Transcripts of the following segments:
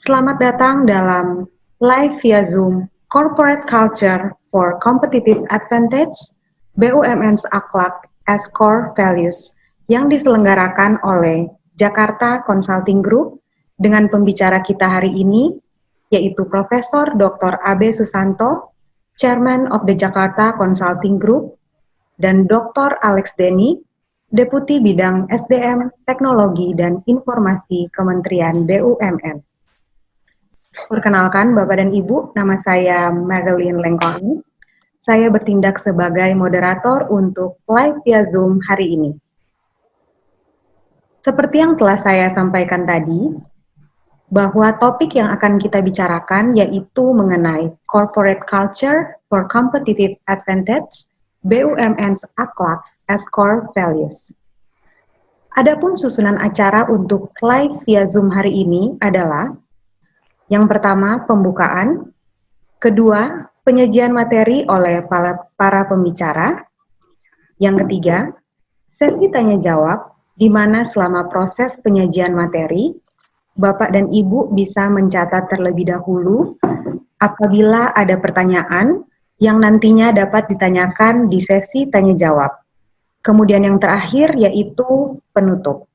Selamat datang dalam live via Zoom Corporate Culture for Competitive Advantage BUMN's Akhlak as Core Values yang diselenggarakan oleh Jakarta Consulting Group dengan pembicara kita hari ini yaitu Profesor Dr. Abe Susanto, Chairman of the Jakarta Consulting Group, dan Dr. Alex Denny, Deputi Bidang SDM, Teknologi, dan Informasi Kementerian BUMN. Perkenalkan Bapak dan Ibu, nama saya Marilyn Lengkong. Saya bertindak sebagai moderator untuk live via Zoom hari ini. Seperti yang telah saya sampaikan tadi, bahwa topik yang akan kita bicarakan yaitu mengenai Corporate Culture for Competitive Advantage, BUMN's Akhlak as Core Values. Adapun susunan acara untuk live via Zoom hari ini adalah yang pertama, pembukaan. Kedua, penyajian materi oleh para pembicara. Yang ketiga, sesi tanya-jawab, di mana selama proses penyajian materi, Bapak dan Ibu bisa mencatat terlebih dahulu apabila ada pertanyaan yang nantinya dapat ditanyakan di sesi tanya-jawab. Kemudian yang terakhir yaitu penutup.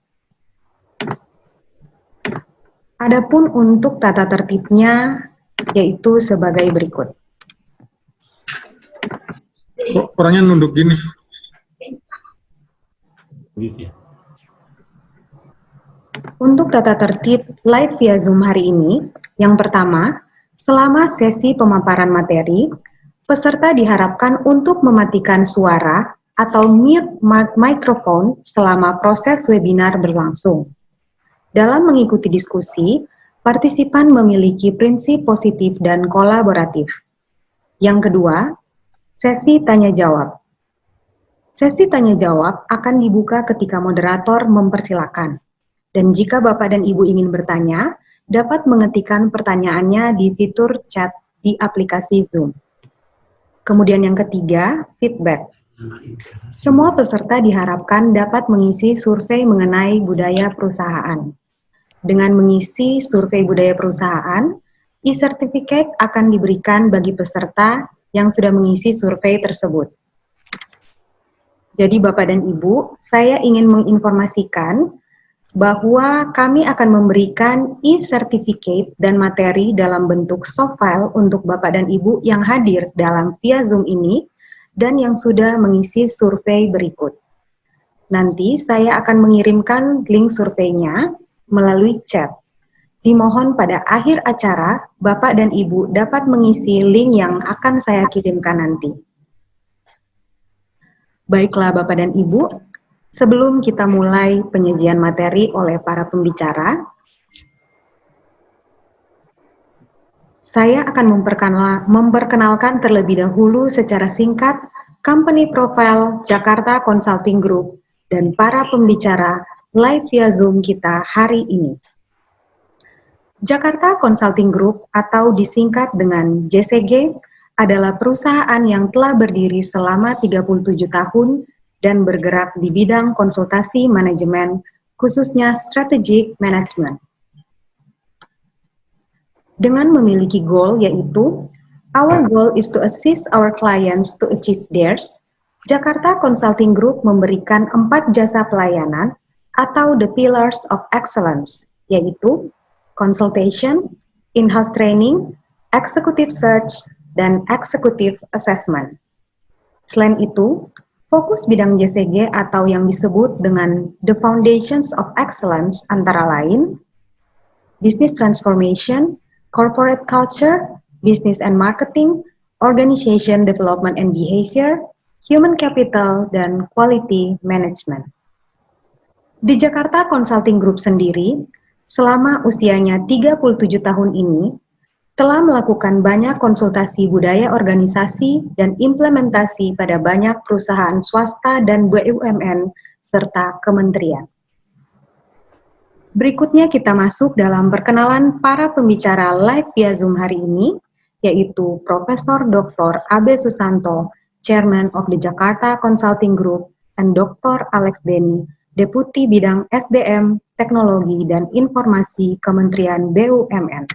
Adapun untuk tata tertibnya yaitu sebagai berikut. Kok orangnya nunduk gini? Untuk tata tertib live via Zoom hari ini, yang pertama, selama sesi pemaparan materi, peserta diharapkan untuk mematikan suara atau mute mikrofon selama proses webinar berlangsung. Dalam mengikuti diskusi, partisipan memiliki prinsip positif dan kolaboratif. Yang kedua, sesi tanya-jawab. Sesi tanya-jawab akan dibuka ketika moderator mempersilakan. Dan jika Bapak dan Ibu ingin bertanya, dapat mengetikkan pertanyaannya di fitur chat di aplikasi Zoom. Kemudian yang ketiga, feedback. Semua peserta diharapkan dapat mengisi survei mengenai budaya perusahaan. Dengan mengisi survei budaya perusahaan, e-certificate akan diberikan bagi peserta yang sudah mengisi survei tersebut. Jadi Bapak dan Ibu, saya ingin menginformasikan bahwa kami akan memberikan e-certificate dan materi dalam bentuk soft file untuk Bapak dan Ibu yang hadir dalam via Zoom ini dan yang sudah mengisi survei berikut. Nanti saya akan mengirimkan link surveinya melalui chat. Dimohon pada akhir acara, Bapak dan Ibu dapat mengisi link yang akan saya kirimkan nanti. Baiklah Bapak dan Ibu, sebelum kita mulai penyajian materi oleh para pembicara, saya akan memperkenalkan terlebih dahulu secara singkat company profile Jakarta Consulting Group dan para pembicara live via Zoom kita hari ini. Jakarta Consulting Group atau disingkat dengan JCG adalah perusahaan yang telah berdiri selama 37 tahun dan bergerak di bidang konsultasi manajemen, khususnya strategic management. Dengan memiliki goal yaitu, our goal is to assist our clients to achieve theirs, Jakarta Consulting Group memberikan 4 jasa pelayanan atau the pillars of excellence, yaitu consultation, in-house training, executive search, dan executive assessment. Selain itu, fokus bidang JCG atau yang disebut dengan the foundations of excellence antara lain, business transformation, corporate culture, business and marketing, organization development and behavior, human capital, dan quality management. Di Jakarta Consulting Group sendiri, selama usianya 37 tahun ini, telah melakukan banyak konsultasi budaya organisasi dan implementasi pada banyak perusahaan swasta dan BUMN serta kementerian. Berikutnya kita masuk dalam perkenalan para pembicara live via Zoom hari ini, yaitu Profesor Dr. Abe Susanto, Chairman of the Jakarta Consulting Group, dan Dr. Alex Denny, Deputi Bidang SDM, Teknologi, dan Informasi Kementerian BUMN.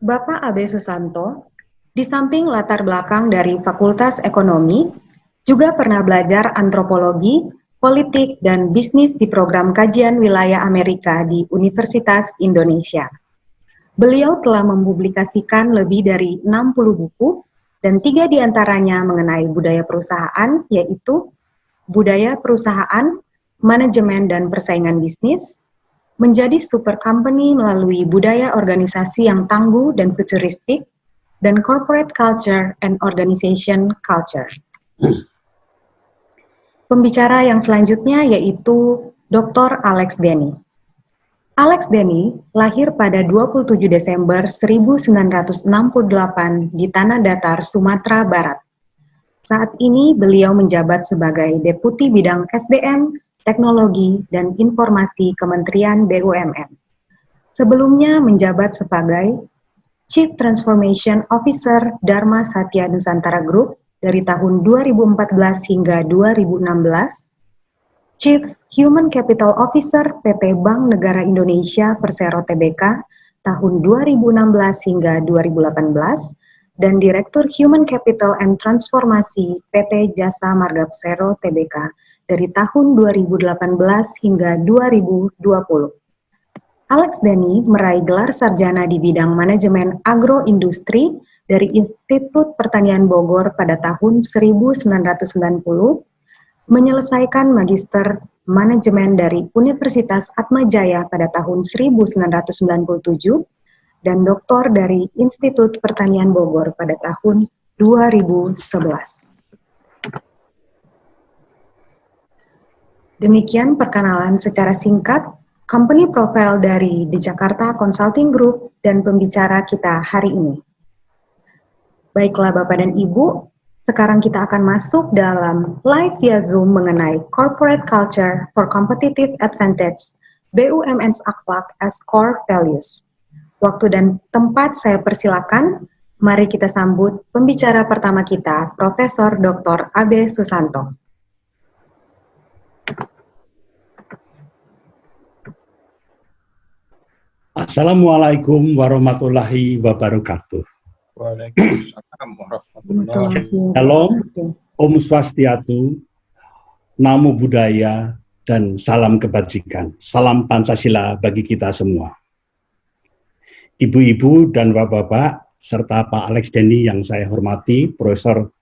Bapak Abe Susanto, di samping latar belakang dari Fakultas Ekonomi, juga pernah belajar antropologi, politik, dan bisnis di program kajian wilayah Amerika di Universitas Indonesia. Beliau telah mempublikasikan lebih dari 60 buku, dan 3 diantaranya mengenai budaya perusahaan, yaitu budaya perusahaan, manajemen dan persaingan bisnis, menjadi super company melalui budaya organisasi yang tangguh dan futuristik, dan corporate culture and organization culture. Pembicara yang selanjutnya yaitu Dr. Alex Denny. Alex Denny lahir pada 27 Desember 1968 di Tanah Datar, Sumatera Barat. Saat ini beliau menjabat sebagai Deputi Bidang SDM, Teknologi, dan Informasi Kementerian BUMN. Sebelumnya menjabat sebagai Chief Transformation Officer Dharma Satya Nusantara Group dari tahun 2014 hingga 2016, Chief Human Capital Officer PT Bank Negara Indonesia Persero Tbk tahun 2016 hingga 2018, dan Direktur Human Capital and Transformasi PT Jasa Marga Persero Tbk dari tahun 2018 hingga 2020. Alex Denny meraih gelar sarjana di bidang manajemen agroindustri dari Institut Pertanian Bogor pada tahun 1990, menyelesaikan magister manajemen dari Universitas Atmajaya pada tahun 1997, dan doktor dari Institut Pertanian Bogor pada tahun 2011. Demikian perkenalan secara singkat company profile dari The Jakarta Consulting Group dan pembicara kita hari ini. Baiklah Bapak dan Ibu, sekarang kita akan masuk dalam live via Zoom mengenai Corporate Culture for Competitive Advantage, BUMN's Akhlak as Core Values. Waktu dan tempat saya persilakan, mari kita sambut pembicara pertama kita, Profesor Dr. Abe Susanto. Assalamualaikum warahmatullahi wabarakatuh. Waalaikumsalam warahmatullahi wabarakatuh. Shalom, Om Swastiastu, Namo Buddhaya, dan salam kebajikan. Salam Pancasila bagi kita semua. Ibu-ibu dan bapak-bapak, serta Pak Alex Denny yang saya hormati, Profesor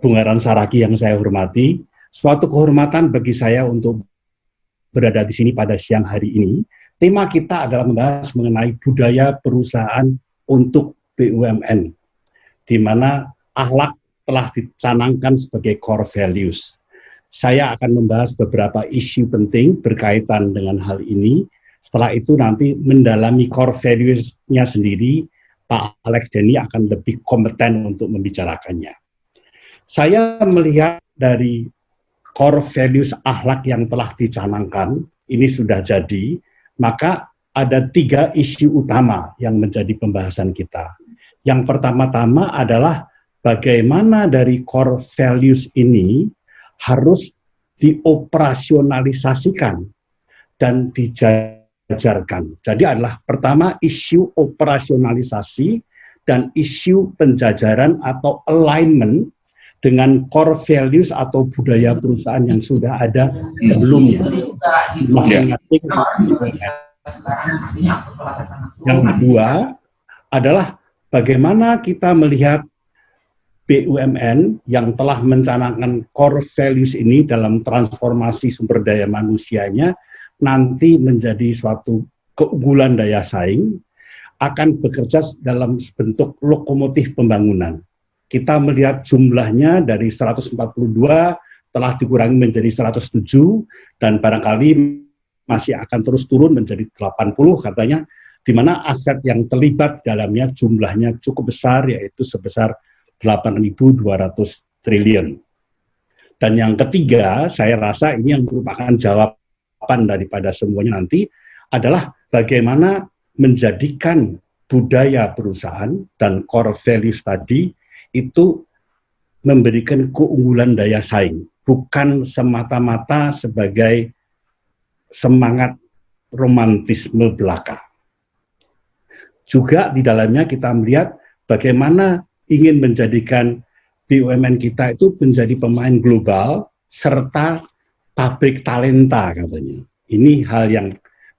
Bungaran Saragi yang saya hormati, suatu kehormatan bagi saya untuk berada di sini pada siang hari ini. Tema kita adalah membahas mengenai budaya perusahaan untuk BUMN, di mana akhlak telah dicanangkan sebagai core values. Saya akan membahas beberapa isu penting berkaitan dengan hal ini. Setelah itu nanti mendalami core values-nya sendiri, Pak Alex Denny akan lebih kompeten untuk membicarakannya. Saya melihat dari core values akhlak yang telah dicanangkan, ini sudah jadi, maka ada 3 isu utama yang menjadi pembahasan kita. Yang pertama-tama adalah bagaimana dari core values ini harus dioperasionalisasikan dan dijajarkan. Jadi adalah pertama isu operasionalisasi dan isu penjajaran atau alignment dengan core values atau budaya perusahaan yang sudah ada sebelumnya. Masing-masing. Yang kedua adalah bagaimana kita melihat BUMN yang telah mencanangkan core values ini dalam transformasi sumber daya manusianya nanti menjadi suatu keunggulan daya saing, akan bekerja dalam bentuk lokomotif pembangunan. Kita melihat jumlahnya dari 142 telah dikurangi menjadi 107 dan barangkali masih akan terus turun menjadi 80 katanya, di mana aset yang terlibat dalamnya jumlahnya cukup besar, yaitu sebesar 8.200 triliun. Dan yang ketiga, saya rasa ini yang merupakan jawaban daripada semuanya nanti, adalah bagaimana menjadikan budaya perusahaan dan core values tadi itu memberikan keunggulan daya saing, bukan semata-mata sebagai semangat romantisme belaka. Juga di dalamnya kita melihat bagaimana ingin menjadikan BUMN kita itu menjadi pemain global serta pabrik talenta katanya. Ini hal yang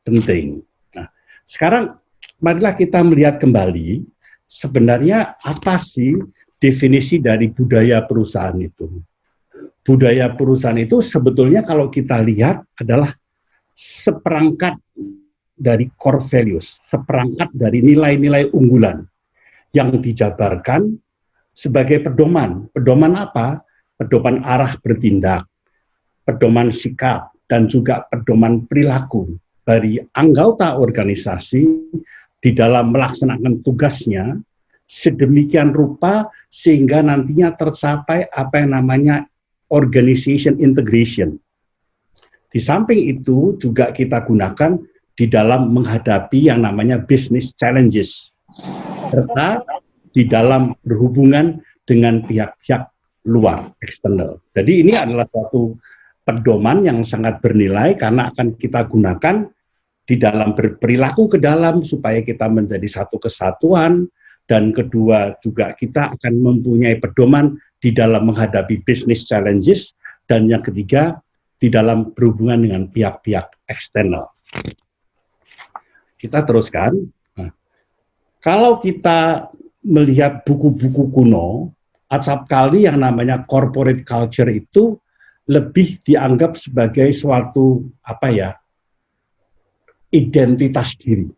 penting. Nah, sekarang marilah kita melihat kembali sebenarnya apa sih definisi dari budaya perusahaan itu. Budaya perusahaan itu sebetulnya kalau kita lihat adalah seperangkat dari core values, seperangkat dari nilai-nilai unggulan yang dijabarkan sebagai pedoman. Pedoman apa? Pedoman arah bertindak, pedoman sikap, dan juga pedoman perilaku dari anggota organisasi di dalam melaksanakan tugasnya sedemikian rupa sehingga nantinya tercapai apa yang namanya organization integration. Di samping itu juga kita gunakan di dalam menghadapi yang namanya business challenges, serta di dalam berhubungan dengan pihak-pihak luar, eksternal. Jadi ini adalah suatu pedoman yang sangat bernilai karena akan kita gunakan di dalam berperilaku ke dalam supaya kita menjadi satu kesatuan, dan kedua juga kita akan mempunyai pedoman di dalam menghadapi business challenges, dan yang ketiga di dalam berhubungan dengan pihak-pihak eksternal. Kita teruskan. Nah, kalau kita melihat buku-buku kuno, acap kali yang namanya corporate culture itu lebih dianggap sebagai suatu identitas diri.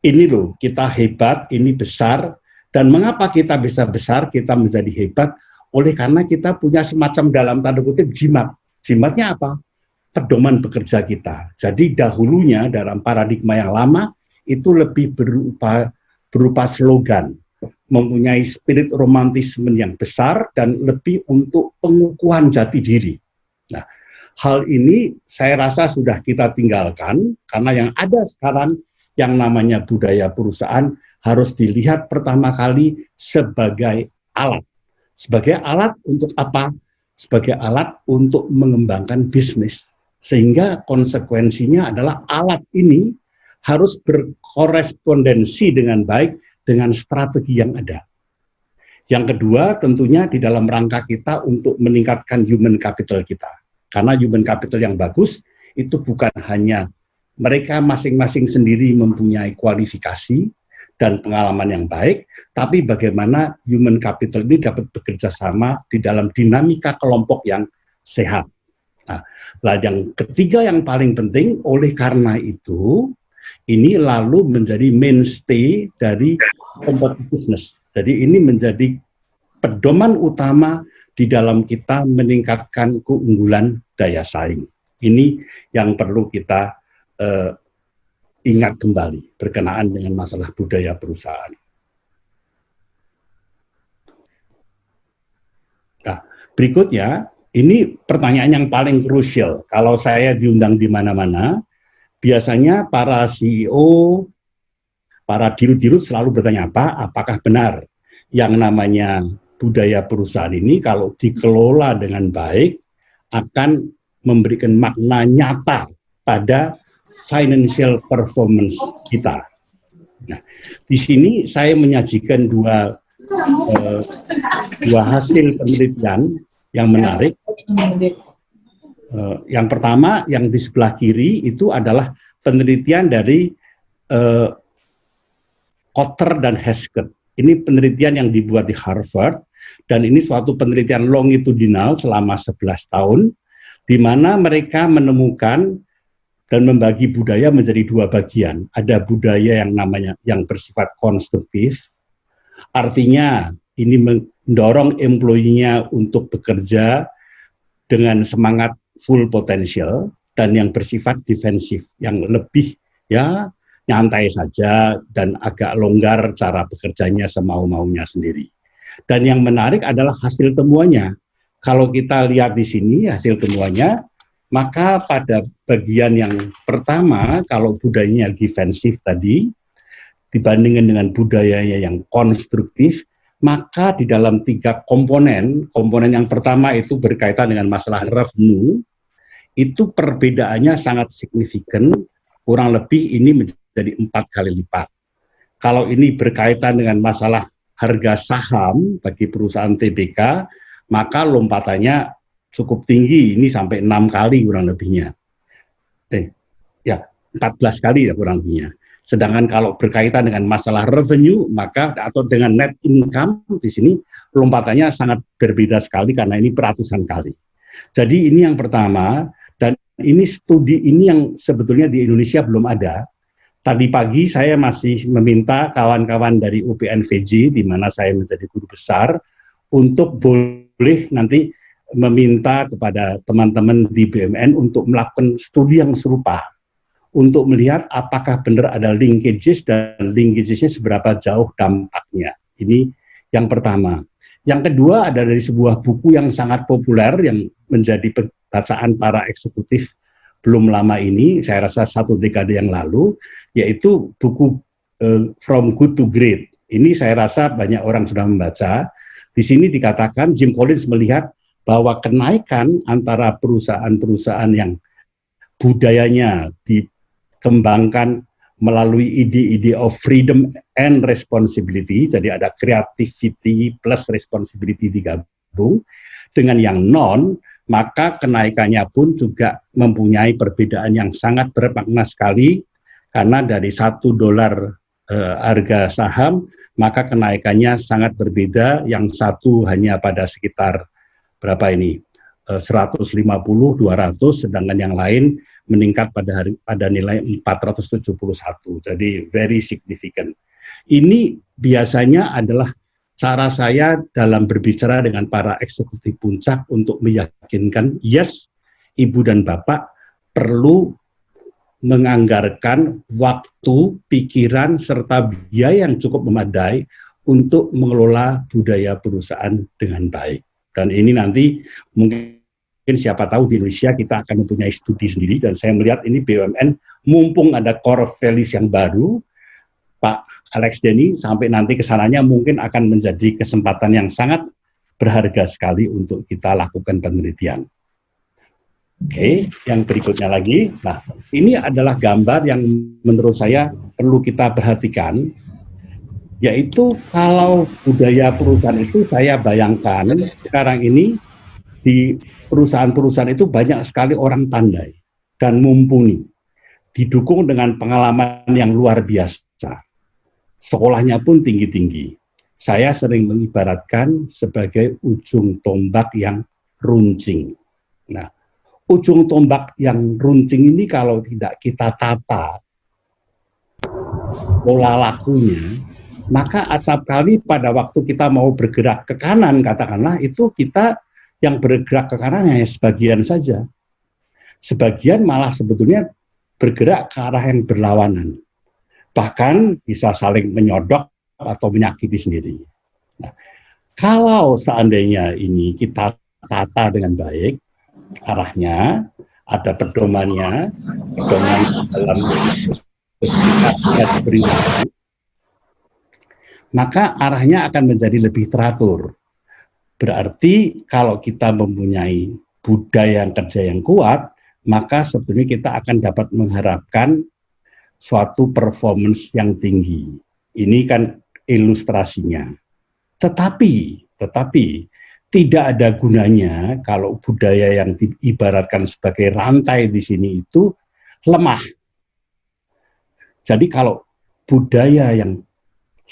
Ini loh, kita hebat, ini besar, dan mengapa kita bisa besar, kita menjadi hebat, oleh karena kita punya semacam dalam tanda kutip jimat. Jimatnya apa? Pedoman bekerja kita. Jadi dahulunya dalam paradigma yang lama, itu lebih berupa slogan, mempunyai spirit romantisme yang besar, dan lebih untuk pengukuhan jati diri. Nah, hal ini saya rasa sudah kita tinggalkan, karena yang ada sekarang yang namanya budaya perusahaan harus dilihat pertama kali sebagai alat. Sebagai alat untuk apa? Sebagai alat untuk mengembangkan bisnis. Sehingga konsekuensinya adalah alat ini harus berkorespondensi dengan baik dengan strategi yang ada. Yang kedua tentunya di dalam rangka kita untuk meningkatkan human capital kita. Karena human capital yang bagus itu bukan hanya mereka masing-masing sendiri mempunyai kualifikasi dan pengalaman yang baik, tapi bagaimana human capital ini dapat bekerja sama di dalam dinamika kelompok yang sehat. Nah, yang ketiga yang paling penting, oleh karena itu, ini lalu menjadi mainstay dari competitiveness. Jadi ini menjadi pedoman utama di dalam kita meningkatkan keunggulan daya saing. Ini yang perlu kita ingat kembali berkenaan dengan masalah budaya perusahaan. Nah, berikutnya, ini pertanyaan yang paling krusial. Kalau saya diundang di mana-mana, biasanya para CEO, para dirut-dirut selalu bertanya apakah benar yang namanya budaya perusahaan ini kalau dikelola dengan baik akan memberikan makna nyata pada financial performance kita. Nah, di sini saya menyajikan dua hasil penelitian yang menarik. Yang pertama, yang di sebelah kiri itu adalah penelitian dari Kotter dan Hesketh. Ini penelitian yang dibuat di Harvard, dan ini suatu penelitian longitudinal selama 11 tahun, di mana mereka menemukan dan membagi budaya menjadi dua bagian. Ada budaya yang namanya yang bersifat konstruktif, artinya ini mendorong employee-nya untuk bekerja dengan semangat full potential, dan yang bersifat defensif, yang lebih ya nyantai saja dan agak longgar cara bekerjanya semau-maunya sendiri. Dan yang menarik adalah hasil temuannya. Kalau kita lihat di sini hasil temuannya, maka pada bagian yang pertama, kalau budayanya defensif tadi, dibandingkan dengan budayanya yang konstruktif, maka di dalam 3 komponen yang pertama itu berkaitan dengan masalah revenue, itu perbedaannya sangat signifikan, kurang lebih ini menjadi 4 kali lipat. Kalau ini berkaitan dengan masalah harga saham bagi perusahaan TBK, maka lompatannya cukup tinggi, ini sampai 6 kali kurang lebihnya. 14 kali ya kurang lebihnya. Sedangkan kalau berkaitan dengan masalah revenue, maka atau dengan net income di sini lompatannya sangat berbeda sekali karena ini ratusan kali. Jadi ini yang pertama, dan ini studi ini yang sebetulnya di Indonesia belum ada. Tadi pagi saya masih meminta kawan-kawan dari UPNVJ, di mana saya menjadi guru besar, untuk boleh nanti meminta kepada teman-teman di BUMN untuk melakukan studi yang serupa, untuk melihat apakah benar ada linkages dan linkagesnya seberapa jauh dampaknya. Ini yang pertama. Yang kedua ada dari sebuah buku yang sangat populer yang menjadi bacaan para eksekutif belum lama ini, saya rasa 1 dekade yang lalu, yaitu buku From Good to Great. Ini saya rasa banyak orang sudah membaca. Di sini dikatakan Jim Collins melihat bahwa kenaikan antara perusahaan-perusahaan yang budayanya dikembangkan melalui ide-ide of freedom and responsibility, jadi ada creativity plus responsibility digabung, dengan yang non, maka kenaikannya pun juga mempunyai perbedaan yang sangat bermakna sekali, karena dari $1 harga saham, maka kenaikannya sangat berbeda, yang satu hanya pada sekitar berapa ini, 150, 200, sedangkan yang lain meningkat pada nilai 471, jadi very significant. Ini biasanya adalah cara saya dalam berbicara dengan para eksekutif puncak untuk meyakinkan, yes, Ibu dan Bapak perlu menganggarkan waktu, pikiran, serta biaya yang cukup memadai untuk mengelola budaya perusahaan dengan baik. Dan ini nanti mungkin siapa tahu di Indonesia kita akan mempunyai studi sendiri, dan saya melihat ini BUMN mumpung ada core values yang baru, Pak Alex Denny, sampai nanti kesananya mungkin akan menjadi kesempatan yang sangat berharga sekali untuk kita lakukan penelitian. Oke, yang berikutnya lagi. Nah, ini adalah gambar yang menurut saya perlu kita perhatikan, yaitu kalau budaya perusahaan itu saya bayangkan sekarang ini di perusahaan-perusahaan itu banyak sekali orang pandai dan mumpuni, didukung dengan pengalaman yang luar biasa. Sekolahnya pun tinggi-tinggi. Saya sering mengibaratkan sebagai ujung tombak yang runcing. Nah, ujung tombak yang runcing ini kalau tidak kita tata pola lakunya, maka acap kali pada waktu kita mau bergerak ke kanan, katakanlah, itu kita yang bergerak ke kanan hanya sebagian saja. Sebagian malah sebetulnya bergerak ke arah yang berlawanan. Bahkan bisa saling menyodok atau menyakiti sendiri. Nah, kalau seandainya ini kita tata dengan baik, arahnya, ada pedomannya, pedoman dalam perilaku, maka arahnya akan menjadi lebih teratur. Berarti kalau kita mempunyai budaya kerja yang kuat, maka sebetulnya kita akan dapat mengharapkan suatu performance yang tinggi. Ini kan ilustrasinya. Tetapi tidak ada gunanya kalau budaya yang diibaratkan sebagai rantai di sini itu lemah. Jadi kalau budaya yang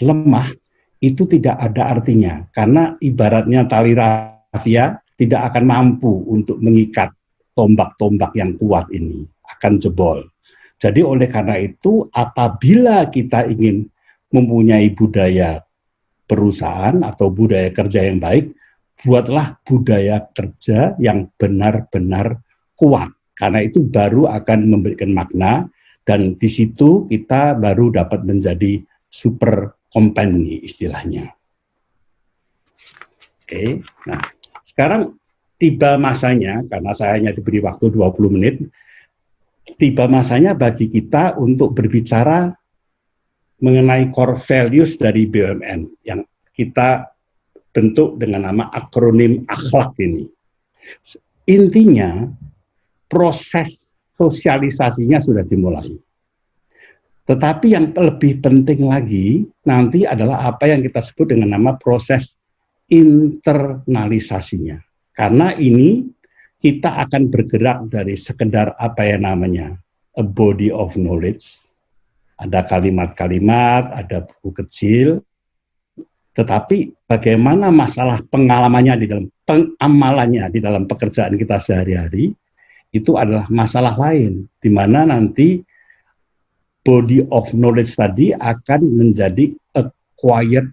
lemah itu tidak ada artinya, karena ibaratnya tali rafia tidak akan mampu untuk mengikat tombak-tombak yang kuat ini, akan jebol. Jadi oleh karena itu, apabila kita ingin mempunyai budaya perusahaan atau budaya kerja yang baik, buatlah budaya kerja yang benar-benar kuat. Karena itu baru akan memberikan makna, dan di situ kita baru dapat menjadi super company istilahnya. Oke, nah sekarang tiba masanya, karena saya hanya diberi waktu 20 menit, tiba masanya bagi kita untuk berbicara mengenai core values dari BUMN yang kita bentuk dengan nama akronim akhlak ini. Intinya, proses sosialisasinya sudah dimulai. Tetapi yang lebih penting lagi nanti adalah apa yang kita sebut dengan nama proses internalisasinya. Karena ini kita akan bergerak dari sekedar apa yang namanya a body of knowledge. Ada kalimat-kalimat, ada buku kecil, tetapi bagaimana masalah pengalamannya di dalam pengamalannya di dalam pekerjaan kita sehari-hari, itu adalah masalah lain, di mana nanti body of knowledge tadi akan menjadi acquired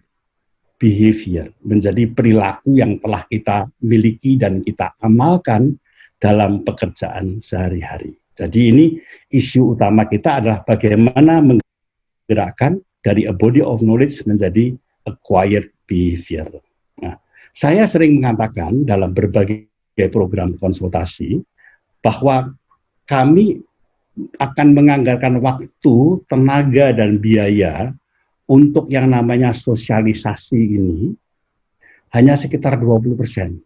behavior, menjadi perilaku yang telah kita miliki dan kita amalkan dalam pekerjaan sehari-hari. Jadi ini isu utama kita adalah bagaimana menggerakkan dari a body of knowledge menjadi acquired behavior. Nah, saya sering mengatakan dalam berbagai program konsultasi bahwa kami akan menganggarkan waktu, tenaga, dan biaya untuk yang namanya sosialisasi ini hanya sekitar 20%.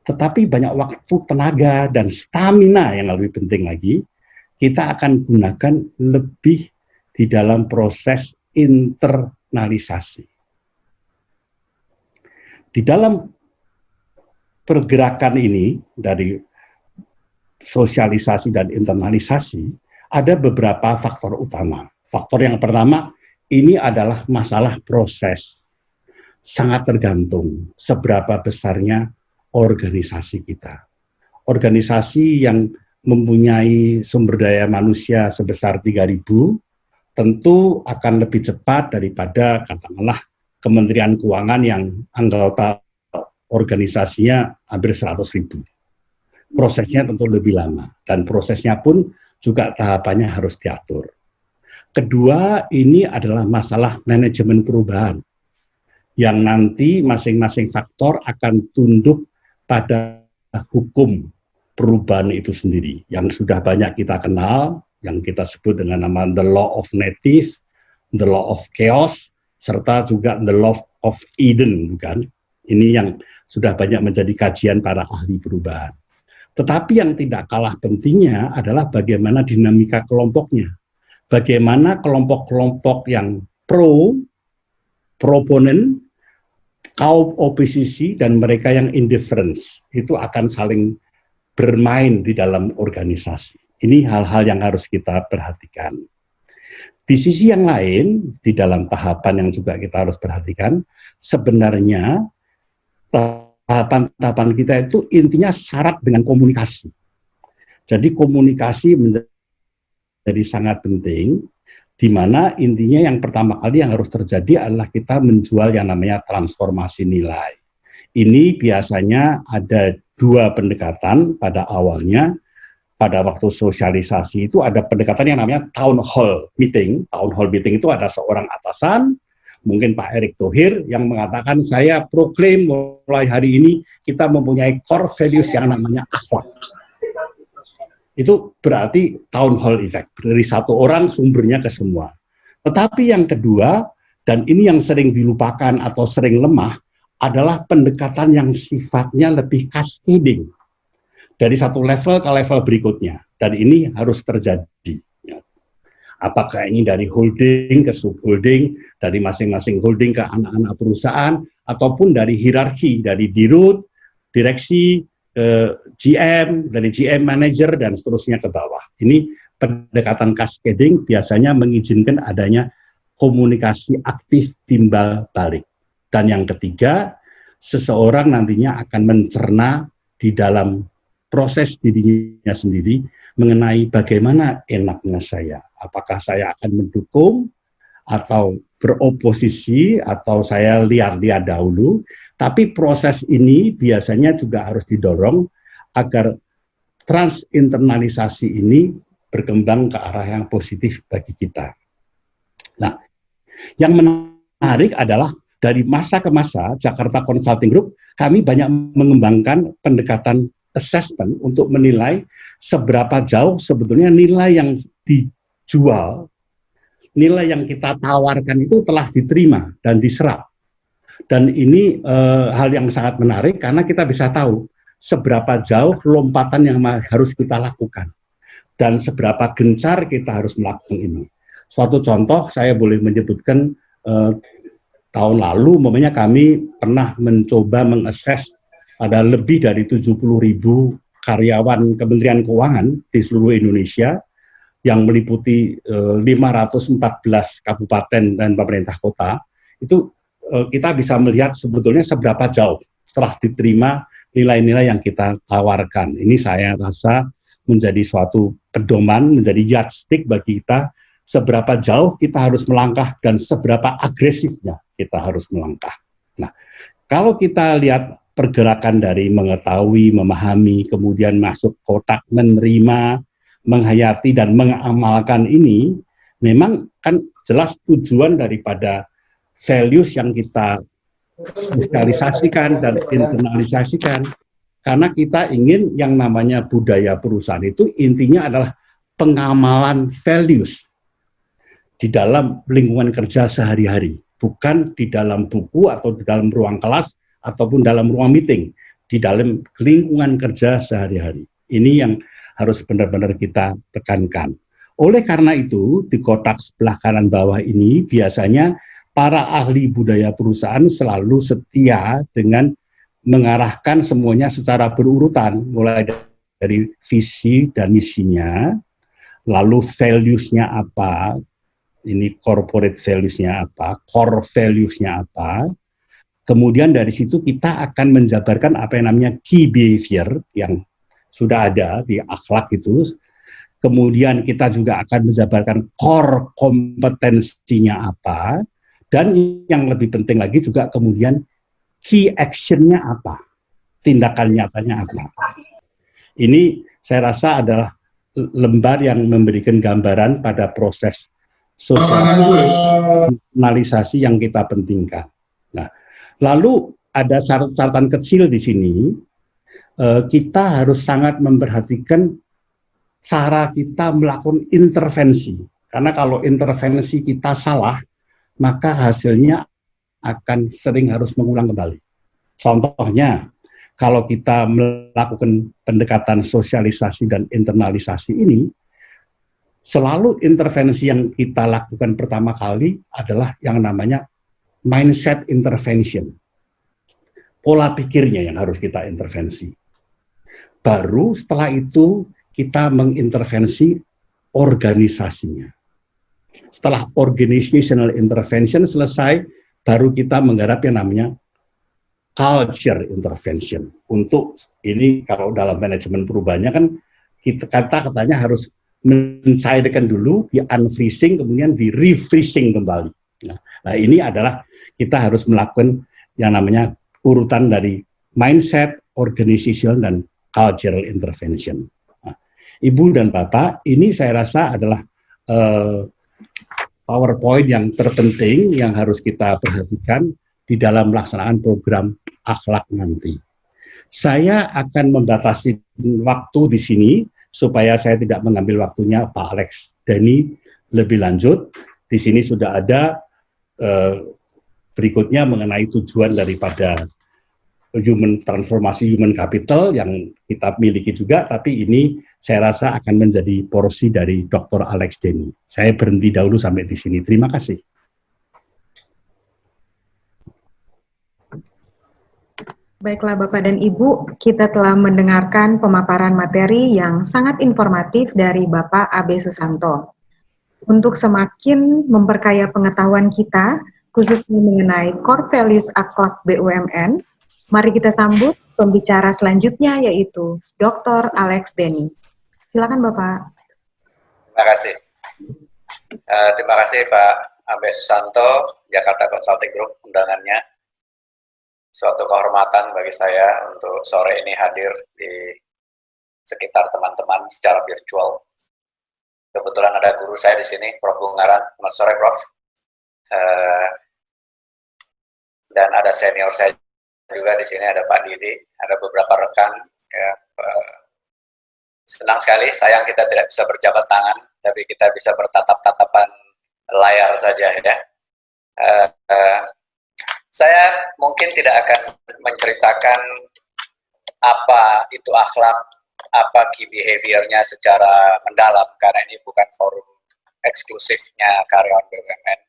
Tetapi banyak waktu, tenaga, dan stamina yang lebih penting lagi, kita akan gunakan lebih di dalam proses internalisasi. Di dalam pergerakan ini dari sosialisasi dan internalisasi, ada beberapa faktor utama. Faktor yang pertama, ini adalah masalah proses. Sangat tergantung seberapa besarnya organisasi kita. Organisasi yang mempunyai sumber daya manusia sebesar 3.000, tentu akan lebih cepat daripada katakanlah Kementerian Keuangan yang anggota organisasinya hampir 100.000. Prosesnya tentu lebih lama, dan prosesnya pun juga tahapannya harus diatur. Kedua, ini adalah masalah manajemen perubahan, yang nanti masing-masing faktor akan tunduk pada hukum perubahan itu sendiri, yang sudah banyak kita kenal, yang kita sebut dengan nama the law of native, the law of chaos, serta juga the law of Eden, bukan? Ini yang sudah banyak menjadi kajian para ahli perubahan. Tetapi yang tidak kalah pentingnya adalah bagaimana dinamika kelompoknya. Bagaimana kelompok-kelompok yang proponen, kaum oposisi, dan mereka yang indifference, itu akan saling bermain di dalam organisasi. Ini hal-hal yang harus kita perhatikan. Di sisi yang lain, di dalam tahapan yang juga kita harus perhatikan, sebenarnya tahapan-tahapan kita itu intinya syarat dengan komunikasi. Jadi komunikasi menjadi sangat penting, di mana intinya yang pertama kali yang harus terjadi adalah kita menjual yang namanya transformasi nilai. Ini biasanya ada dua pendekatan pada awalnya. Pada waktu sosialisasi itu ada pendekatan yang namanya town hall meeting. Town hall meeting itu ada seorang atasan, mungkin Pak Erick Thohir, yang mengatakan saya proklaim mulai hari ini kita mempunyai core values yang namanya akhlak. Itu berarti town hall effect, dari satu orang sumbernya ke semua. Tetapi yang kedua, dan ini yang sering dilupakan atau sering lemah, adalah pendekatan yang sifatnya lebih cascading. dari satu level ke level berikutnya, dan ini harus terjadi. Apakah ini dari holding ke subholding, dari masing-masing holding ke anak-anak perusahaan, ataupun dari hierarki, dari dirut, direksi, GM, dari GM manager, dan seterusnya ke bawah. Ini pendekatan cascading biasanya mengizinkan adanya komunikasi aktif timbal balik. Dan yang ketiga, seseorang nantinya akan mencerna di dalam proses dirinya sendiri mengenai bagaimana enaknya saya. Apakah saya akan mendukung atau beroposisi atau saya lihat-lihat dahulu. Tapi proses ini biasanya juga harus didorong agar transinternalisasi ini berkembang ke arah yang positif bagi kita. Nah, yang menarik adalah dari masa ke masa Jakarta Consulting Group, kami banyak mengembangkan pendekatan assessment untuk menilai seberapa jauh sebetulnya nilai yang dijual, nilai yang kita tawarkan itu telah diterima dan diserap. Dan ini hal yang sangat menarik karena kita bisa tahu seberapa jauh lompatan yang harus kita lakukan dan seberapa gencar kita harus melakukan ini. Suatu contoh saya boleh menyebutkan tahun lalu, umpamanya kami pernah mencoba mengakses ada lebih dari 70.000 karyawan Kementerian Keuangan di seluruh Indonesia yang meliputi 514 kabupaten dan pemerintah kota. Itu kita bisa melihat sebetulnya seberapa jauh setelah diterima nilai-nilai yang kita tawarkan. Ini saya rasa menjadi suatu pedoman, menjadi yardstick bagi kita seberapa jauh kita harus melangkah dan seberapa agresifnya kita harus melangkah. Nah, kalau kita lihat pergerakan dari mengetahui, memahami, kemudian masuk kotak menerima, menghayati dan mengamalkan ini, memang kan jelas tujuan daripada values yang kita sosialisasikan dan internalisasikan, karena kita ingin yang namanya budaya perusahaan itu intinya adalah pengamalan values di dalam lingkungan kerja sehari-hari, bukan di dalam buku atau di dalam ruang kelas ataupun dalam ruang meeting, di dalam lingkungan kerja sehari-hari. Ini yang harus benar-benar kita tekankan. Oleh karena itu, di kotak sebelah kanan bawah ini biasanya para ahli budaya perusahaan selalu setia dengan mengarahkan semuanya secara berurutan, mulai dari visi dan misinya, lalu values-nya apa, ini corporate values-nya apa, core values-nya apa, kemudian dari situ kita akan menjabarkan apa yang namanya key behavior yang sudah ada di akhlak itu, kemudian kita juga akan menjabarkan core kompetensinya apa, dan yang lebih penting lagi juga kemudian key action-nya apa, tindakan nyatanya apa. Ini saya rasa adalah lembar yang memberikan gambaran pada proses sosialisasi yang kita pentingkan. Nah, lalu ada catatan kecil di sini, kita harus sangat memperhatikan cara kita melakukan intervensi. Karena kalau intervensi kita salah, maka hasilnya akan sering harus mengulang kembali. Contohnya, kalau kita melakukan pendekatan sosialisasi dan internalisasi ini, selalu intervensi yang kita lakukan pertama kali adalah yang namanya mindset intervention. Pola pikirnya yang harus kita intervensi. Baru setelah itu kita mengintervensi organisasinya. Setelah organizational intervention selesai, baru kita menggarap yang namanya culture intervention. Untuk ini kalau dalam manajemen perubahannya kan kita katanya harus mencairkan dulu, di unfreezing, kemudian di refreezing kembali. Nah, ini adalah kita harus melakukan yang namanya urutan dari mindset, organizational, dan cultural intervention. Nah, Ibu dan Bapak, ini saya rasa adalah PowerPoint yang terpenting yang harus kita perhatikan di dalam pelaksanaan program akhlak nanti. Saya akan membatasi waktu di sini supaya saya tidak mengambil waktunya Pak Alex Denny lebih lanjut. Di sini sudah ada berikutnya mengenai tujuan daripada transformasi human capital yang kita miliki juga, tapi ini saya rasa akan menjadi porsi dari Dr. Alex Denny. Saya berhenti dahulu sampai di sini. Terima kasih. Baiklah Bapak dan Ibu, kita telah mendengarkan pemaparan materi yang sangat informatif dari Bapak AB Susanto. Untuk semakin memperkaya pengetahuan kita, khususnya mengenai core values akhlak BUMN, mari kita sambut pembicara selanjutnya yaitu Dr. Alex Denny. Silakan Bapak. Terima kasih. Terima kasih Pak AB Susanto, Jakarta Consulting Group, undangannya. Suatu kehormatan bagi saya untuk sore ini hadir di sekitar teman-teman secara virtual. Kebetulan ada guru saya di sini, Prof. Bungaran. Selamat sore, Prof. Dan ada senior saya juga di sini, ada Pak Didi, ada beberapa rekan. Ya, senang sekali, sayang kita tidak bisa berjabat tangan, tapi kita bisa bertatap-tatapan layar saja ya. Saya mungkin tidak akan menceritakan apa itu akhlak, apa key behavior-nya secara mendalam, karena ini bukan forum eksklusifnya karyawan BUMN.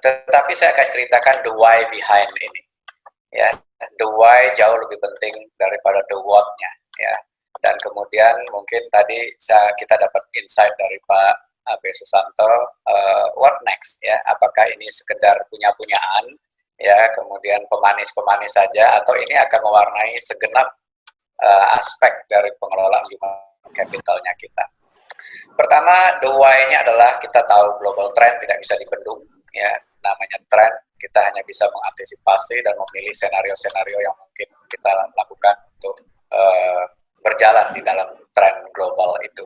Tetapi saya akan ceritakan the why behind ini. Ya, the why jauh lebih penting daripada the what-nya. Ya. Dan kemudian mungkin tadi kita dapat insight dari Pak AB Susanto, what next ya? Apakah ini sekedar punya-punyaan ya, kemudian pemanis-pemanis saja, atau ini akan mewarnai segenap aspek dari pengelolaan human capitalnya kita. Pertama, the why-nya adalah kita tahu global trend tidak bisa dibendung ya, namanya trend, kita hanya bisa mengantisipasi dan memilih senario-senario yang mungkin kita lakukan untuk berjalan di dalam tren global itu.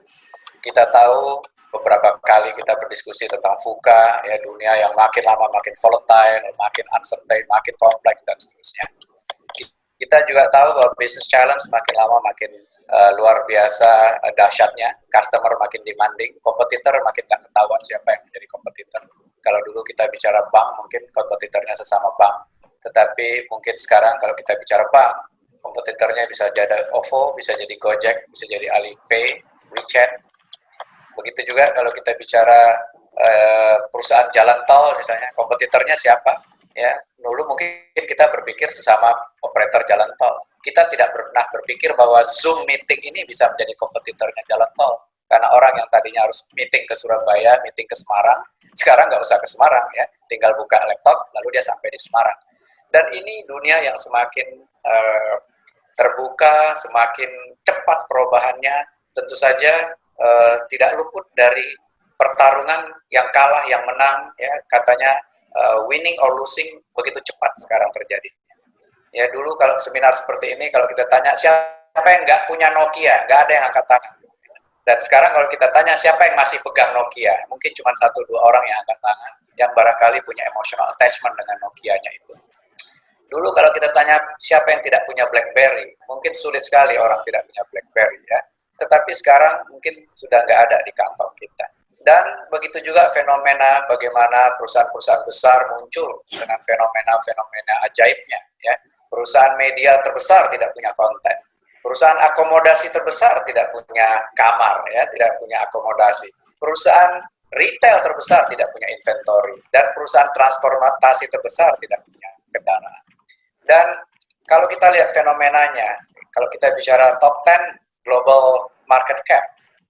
Kita tahu beberapa kali kita berdiskusi tentang VUCA, ya, dunia yang makin lama makin volatile, makin uncertain, makin kompleks, dan seterusnya. Kita juga tahu bahwa business challenge makin lama makin luar biasa dahsyatnya, customer makin demanding, kompetitor makin gak ketahuan siapa yang menjadi kompetitor. Kalau dulu kita bicara bank, mungkin kompetitornya sesama bank, tetapi mungkin sekarang kalau kita bicara bank, kompetitornya bisa jadi OVO, bisa jadi Gojek, bisa jadi Alipay, WeChat. Begitu juga kalau kita bicara perusahaan jalan tol misalnya, kompetitornya siapa? Ya, dulu mungkin kita berpikir sesama operator jalan tol. Kita tidak pernah berpikir bahwa Zoom meeting ini bisa menjadi kompetitornya jalan tol. Karena orang yang tadinya harus meeting ke Surabaya, meeting ke Semarang, sekarang nggak usah ke Semarang ya, tinggal buka laptop lalu dia sampai di Semarang. Dan ini dunia yang semakin terbuka, semakin cepat perubahannya, tentu saja tidak luput dari pertarungan yang kalah, yang menang, ya, katanya winning or losing begitu cepat sekarang terjadi. Ya, dulu kalau seminar seperti ini, kalau kita tanya siapa yang nggak punya Nokia, nggak ada yang angkat tangan. Dan sekarang kalau kita tanya siapa yang masih pegang Nokia, mungkin cuma 1-2 orang yang angkat tangan, yang barangkali punya emotional attachment dengan Nokia-nya itu. Dulu kalau kita tanya siapa yang tidak punya BlackBerry, mungkin sulit sekali orang tidak punya BlackBerry ya. Tetapi sekarang mungkin sudah nggak ada di kantong kita. Dan begitu juga fenomena bagaimana perusahaan-perusahaan besar muncul dengan fenomena-fenomena ajaibnya. Ya. Perusahaan media terbesar tidak punya konten. Perusahaan akomodasi terbesar tidak punya kamar, ya, tidak punya akomodasi. Perusahaan retail terbesar tidak punya inventory. Dan perusahaan transportasi terbesar tidak punya kendaraan. Dan kalau kita lihat fenomenanya, kalau kita bicara top 10 global market cap,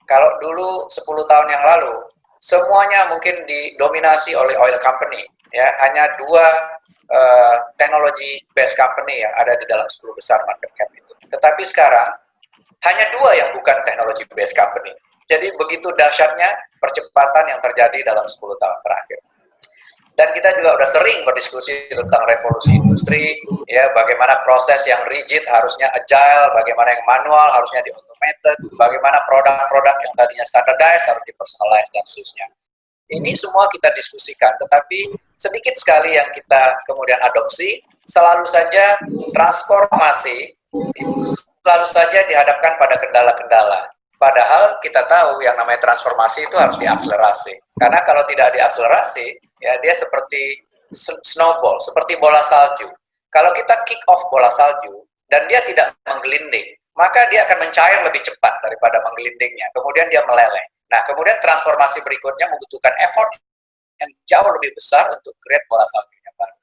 kalau dulu 10 tahun yang lalu, semuanya mungkin didominasi oleh oil company, ya, hanya 2 teknologi based company yang ada di dalam 10 besar market cap itu. Tetapi sekarang, hanya 2 yang bukan teknologi based company. Jadi begitu dahsyatnya percepatan yang terjadi dalam 10 tahun terakhir. Dan kita juga udah sering berdiskusi tentang revolusi industri, ya, bagaimana proses yang rigid harusnya agile, bagaimana yang manual harusnya di-automated, bagaimana produk-produk yang tadinya standardized harus di-personalize dan seterusnya. Ini semua kita diskusikan, tetapi sedikit sekali yang kita kemudian adopsi, selalu saja transformasi, selalu saja dihadapkan pada kendala-kendala. Padahal kita tahu yang namanya transformasi itu harus diakselerasi. Karena kalau tidak diakselerasi, ya dia seperti snowball, seperti bola salju. Kalau kita kick off bola salju dan dia tidak menggelinding, maka dia akan mencair lebih cepat daripada menggelindingnya. Kemudian dia meleleh. Nah, kemudian transformasi berikutnya membutuhkan effort yang jauh lebih besar untuk create bola salju yang baru.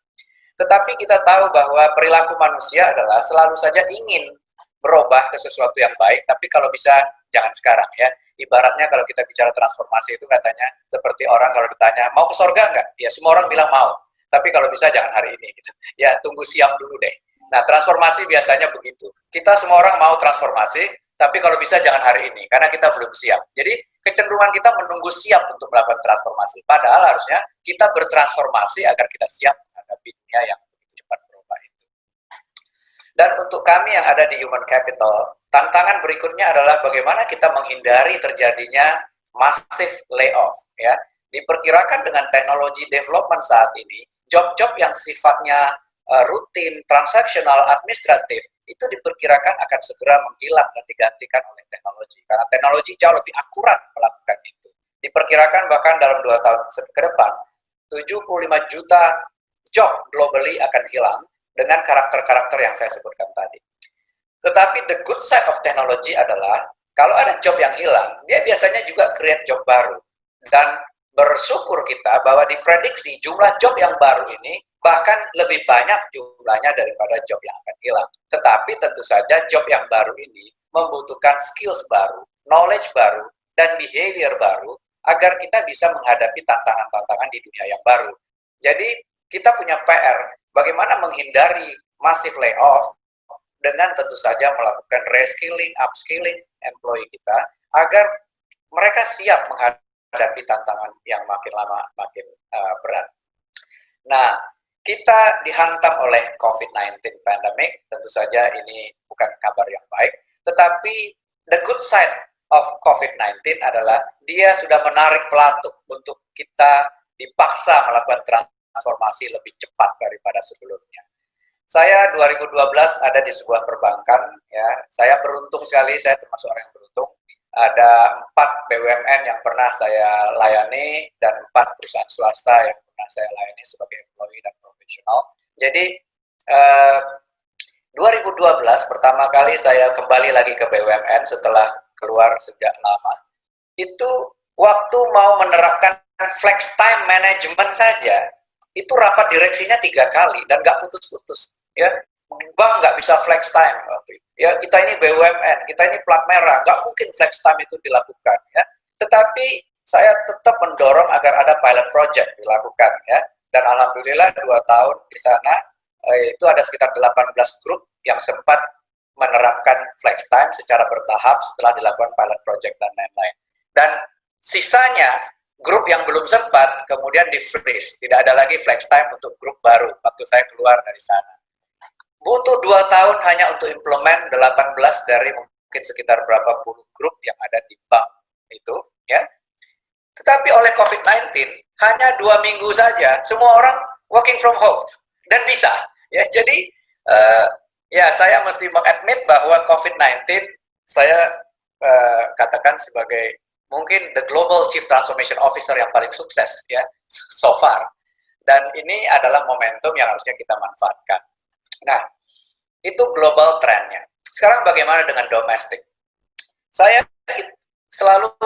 Tetapi kita tahu bahwa perilaku manusia adalah selalu saja ingin berubah ke sesuatu yang baik, tapi kalau bisa jangan sekarang ya. Ibaratnya kalau kita bicara transformasi itu katanya seperti orang kalau ditanya mau ke surga nggak? Ya semua orang bilang mau. Tapi kalau bisa jangan hari ini gitu. Ya tunggu siap dulu deh. Nah transformasi biasanya begitu. Kita semua orang mau transformasi, tapi kalau bisa jangan hari ini karena kita belum siap. Jadi kecenderungan kita menunggu siap untuk melakukan transformasi. Padahal harusnya kita bertransformasi agar kita siap menghadapi dunia yang begitu cepat berubah itu. Dan untuk kami yang ada di Human Capital, tantangan berikutnya adalah bagaimana kita menghindari terjadinya massive layoff. Ya, diperkirakan dengan teknologi development saat ini, job-job yang sifatnya rutin, transaksional, administratif itu diperkirakan akan segera menghilang dan digantikan oleh teknologi. Karena teknologi jauh lebih akurat melakukan itu. Diperkirakan bahkan dalam 2 tahun ke depan, 75 juta job globally akan hilang dengan karakter-karakter yang saya sebutkan tadi. Tetapi the good side of technology adalah kalau ada job yang hilang, dia biasanya juga create job baru. Dan bersyukur kita bahwa diprediksi jumlah job yang baru ini bahkan lebih banyak jumlahnya daripada job yang akan hilang. Tetapi tentu saja job yang baru ini membutuhkan skills baru, knowledge baru, dan behavior baru agar kita bisa menghadapi tantangan-tantangan di dunia yang baru. Jadi kita punya PR, bagaimana menghindari massive layoff dengan tentu saja melakukan reskilling, upskilling employee kita agar mereka siap menghadapi tantangan yang makin lama makin berat. Nah, kita dihantam oleh COVID-19 pandemic, tentu saja ini bukan kabar yang baik, tetapi the good side of COVID-19 adalah dia sudah menarik pelatuk untuk kita dipaksa melakukan transformasi lebih cepat daripada sebelumnya. Saya 2012 ada di sebuah perbankan, ya. Saya beruntung sekali, saya termasuk orang yang beruntung. Ada 4 BUMN yang pernah saya layani dan 4 perusahaan swasta yang pernah saya layani sebagai employee dan profesional. Jadi 2012 pertama kali saya kembali lagi ke BUMN setelah keluar sejak lama. Itu waktu mau menerapkan flex time management saja, itu rapat direksinya 3 kali dan nggak putus-putus. Ya, bank nggak bisa flex time. Ya, kita ini BUMN, kita ini plat merah, nggak mungkin flex time itu dilakukan. Ya, tetapi saya tetap mendorong agar ada pilot project dilakukan. Ya, dan alhamdulillah 2 tahun di sana itu ada sekitar 18 grup yang sempat menerapkan flex time secara bertahap setelah dilakukan pilot project dan lain-lain. Dan sisanya grup yang belum sempat kemudian di-freeze, tidak ada lagi flex time untuk grup baru waktu saya keluar dari sana. Butuh 2 tahun hanya untuk implement 18 dari mungkin sekitar berapa puluh grup yang ada di bank itu, ya. Tetapi oleh COVID-19 hanya 2 minggu saja semua orang working from home dan bisa, ya. Jadi ya saya mesti mengadmit bahwa COVID-19 saya katakan sebagai mungkin the global chief transformation officer yang paling sukses, ya, so far. Dan ini adalah momentum yang harusnya kita manfaatkan. Nah, itu global trendnya. Sekarang bagaimana dengan domestik? Saya selalu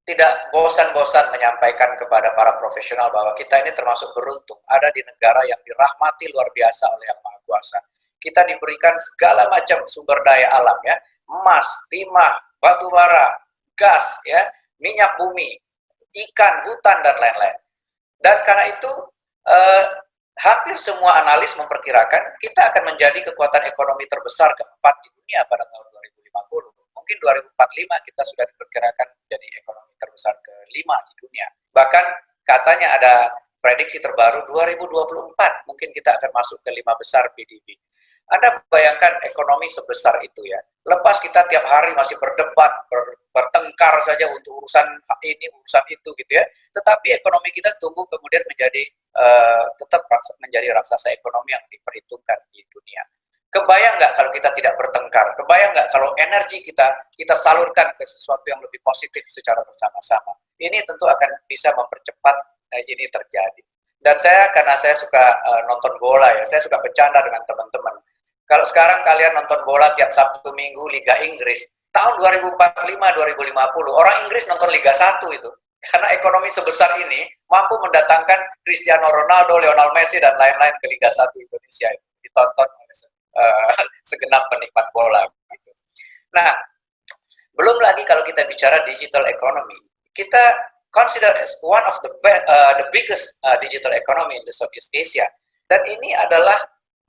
tidak bosan-bosan menyampaikan kepada para profesional bahwa kita ini termasuk beruntung, ada di negara yang dirahmati luar biasa oleh Yang Maha Kuasa. Kita diberikan segala macam sumber daya alam, ya, emas, timah, batu bara, gas, ya, minyak bumi, ikan, hutan, dan lain-lain. Dan karena itu hampir semua analis memperkirakan kita akan menjadi kekuatan ekonomi terbesar keempat di dunia pada tahun 2050. Mungkin 2045 kita sudah diperkirakan menjadi ekonomi terbesar ke-5 di dunia. Bahkan katanya ada prediksi terbaru 2024 mungkin kita akan masuk ke 5 besar PDB. Anda bayangkan ekonomi sebesar itu, ya. Lepas kita tiap hari masih berdebat, bertengkar saja untuk urusan ini, urusan itu gitu, ya. Tetapi ekonomi kita tumbuh kemudian menjadi tetap menjadi raksasa ekonomi yang diperhitungkan di dunia. Kebayang nggak kalau kita tidak bertengkar? Kebayang nggak kalau energi kita salurkan ke sesuatu yang lebih positif secara bersama-sama? Ini tentu akan bisa mempercepat ini terjadi. Dan karena saya suka nonton bola ya, saya suka bercanda dengan teman-teman. Kalau sekarang kalian nonton bola tiap Sabtu Minggu Liga Inggris, tahun 2045-2050 orang Inggris nonton Liga 1 itu. Karena ekonomi sebesar ini mampu mendatangkan Cristiano Ronaldo, Lionel Messi dan lain-lain ke Liga 1 Indonesia itu ditonton oleh segenap penikmat bola gitu. Nah, belum lagi kalau kita bicara digital economy, kita consider as one of the biggest digital economy in the Southeast Asia. Dan ini adalah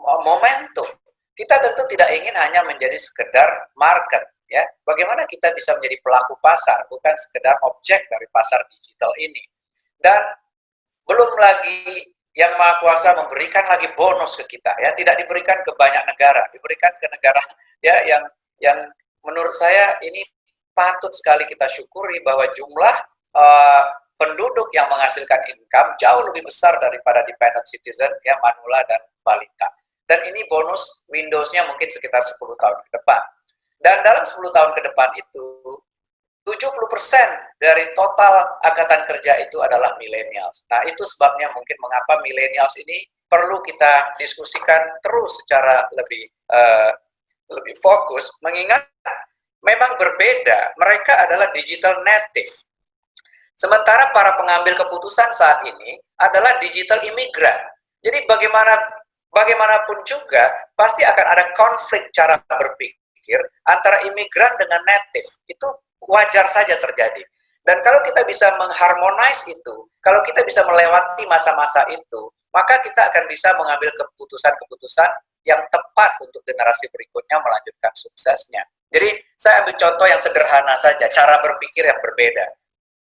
momentum. Kita tentu tidak ingin hanya menjadi sekedar market, ya. Bagaimana kita bisa menjadi pelaku pasar, bukan sekedar objek dari pasar digital ini. Dan belum lagi yang Maha Kuasa memberikan lagi bonus ke kita, ya. Tidak diberikan ke banyak negara, diberikan ke negara ya yang menurut saya ini patut sekali kita syukuri bahwa jumlah penduduk yang menghasilkan income jauh lebih besar daripada dependent citizen, ya, manula dan balita. Dan ini bonus Windows-nya mungkin sekitar 10 tahun ke depan. Dan dalam 10 tahun ke depan itu, 70% dari total angkatan kerja itu adalah millennials. Nah, itu sebabnya mungkin mengapa millennials ini perlu kita diskusikan terus secara lebih fokus, mengingat memang berbeda. Mereka adalah digital native. Sementara para pengambil keputusan saat ini adalah digital imigran. Jadi bagaimanapun juga pasti akan ada konflik cara berpikir antara imigran dengan native. Itu wajar saja terjadi. Dan kalau kita bisa mengharmonize itu, kalau kita bisa melewati masa-masa itu, maka kita akan bisa mengambil keputusan-keputusan yang tepat untuk generasi berikutnya melanjutkan suksesnya. Jadi saya ambil contoh yang sederhana saja, cara berpikir yang berbeda.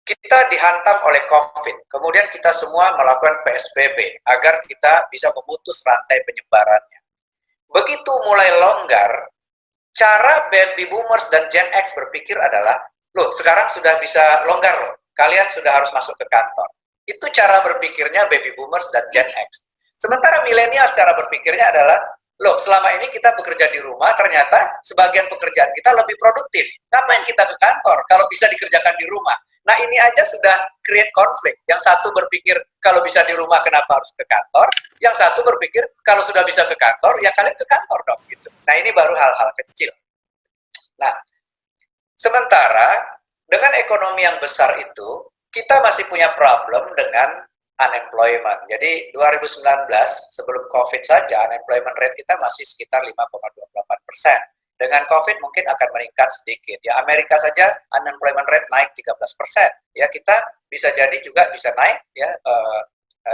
Kita dihantam oleh COVID, kemudian kita semua melakukan PSBB agar kita bisa memutus rantai penyebarannya. Begitu mulai longgar, cara baby boomers dan Gen X berpikir adalah, loh sekarang sudah bisa longgar loh, kalian sudah harus masuk ke kantor. Itu cara berpikirnya baby boomers dan Gen X. Sementara milenial cara berpikirnya adalah, loh selama ini kita bekerja di rumah, ternyata sebagian pekerjaan kita lebih produktif. Ngapain kita ke kantor kalau bisa dikerjakan di rumah? Nah ini aja sudah create konflik. Yang satu berpikir kalau bisa di rumah kenapa harus ke kantor, yang satu berpikir kalau sudah bisa ke kantor ya kalian ke kantor dong gitu. Nah ini baru hal-hal kecil. Nah sementara dengan ekonomi yang besar itu kita masih punya problem dengan unemployment. Jadi 2019 sebelum COVID saja unemployment rate kita masih sekitar 5,28%. Dengan COVID mungkin akan meningkat sedikit. Ya Amerika saja unemployment rate naik 13%. Ya kita bisa jadi juga bisa naik ya